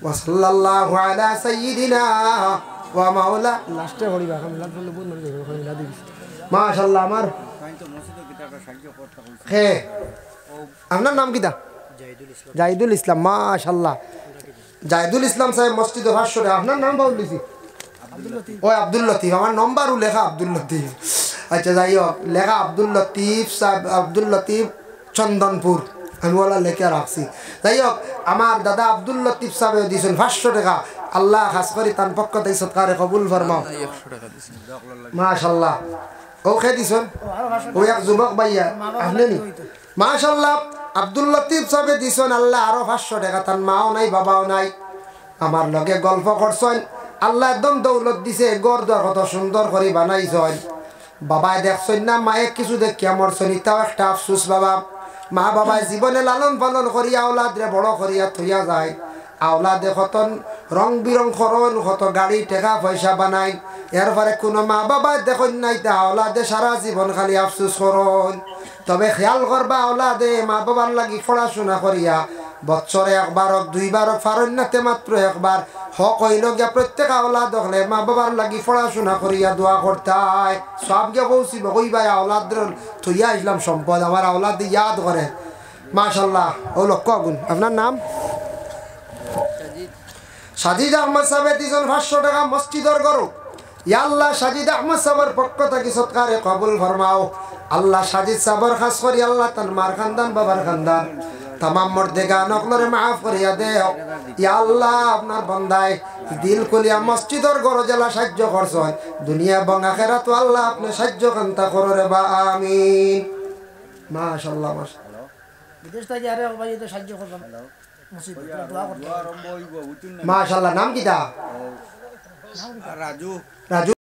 ওয়াসাল্লাল্লাহু আলা সাইয়্যিদিনা ওয়া মাওলা লাস্টে বলিবা কামিলা বললে বল না কামিলা দিবি। মাশাআল্লাহ আমার হে আপনার নাম কিটা? জাহিদুল ইসলাম। মাশাআল্লাহ জাহিদুল ইসলাম সাহেব মসজিদে ভাষ্যরে আপনার নাম বল দিছি। ওই আব্দুল লতিফ আমার নম্বরও লেখা আব্দুল লতিফ আচ্ছা যাই হোক লেখা আব্দুল লতিফ সাহেব আব্দুল লতিফ চন্দনপুর আমি ওলা লেখা রাখছি যাই হোক আমার দাদা আব্দুল লতিফ সাহেব দিয়েছেন 500 টাকা আল্লাহ খাস করি তার পক্ষ থেকে সৎকারে কবুল ফরমাও মাশাআল্লাহ ওকে দিছেন ও এক যুবক ভাইয়া আসলেনি মাশাআল্লাহ আব্দুল লতিফ সাহেব দিছেন আল্লাহ আরো 500 টাকা তার মাও নাই বাবাও নাই আমার লগে গল্প করছেন আল্লাহ একদম দৌলত দিছে গড় দর কত সুন্দর করে বানাইছেন বাবাই দেখছেন না মায়ে কিছু দেখিয়া মরছেন এটাও একটা আফসোস বাবা মা বাবাই জীবনে লালন পালন করিয়া আওলাদরে বড় করিয়া থইয়া যায় আওলাদে কতন রং বিরং করন কত গাড়ি টাকা পয়সা বানাই এরপরে কোনো মা বাবাই দেখুন নাই তা আওলাদে সারা জীবন খালি আফসোস করন তবে খেয়াল করবা আওলাদে মা বাবার লাগি পড়াশোনা করিয়া বছরে একবার হোক দুইবার হোক ফারণ্যতে মাত্র একবার হক হইল গিয়া প্রত্যেক আওলাদ হলে মা বাবার লাগি পড়াশোনা করিয়া দোয়া করতায় সব গিয়ে বলছি কইবাই আওলাদের থইয়া আসলাম সম্পদ আমার আওলাদ ইয়াদ করে মাশাল্লাহ ও লক্ষ্য আগুন আপনার নাম সাজিদ আহমদ সাহেব দিয়েছেন 500 টাকা মসজিদের গরু ইয়া আল্লাহ সাজিদ আহমদ সাহেবের পক্ষ থেকে সৎকারে কবুল ফরমাও আল্লাহ সাজিদ সাহেবের খাস করি আল্লাহ তার মার খানদান বাবার খানদান तमाम मर्देगा नकलरे माफ करिया दे या अल्लाह আপনার বান্দায় দিল খুলিয়া মসজিদের গরজলা সাহায্য করছেন দুনিয়া এবং আখিরাত আল্লাহ আপনি সাহায্য কান্তা কররে বা আমিন মাশাআল্লাহ মাশাআল্লাহ বিদেশ থেকে আরে ভাই তো সাহায্য করবেন মুসিবত দোয়া করতে মাশাআল্লাহ নাম কি দা রাজু রাজু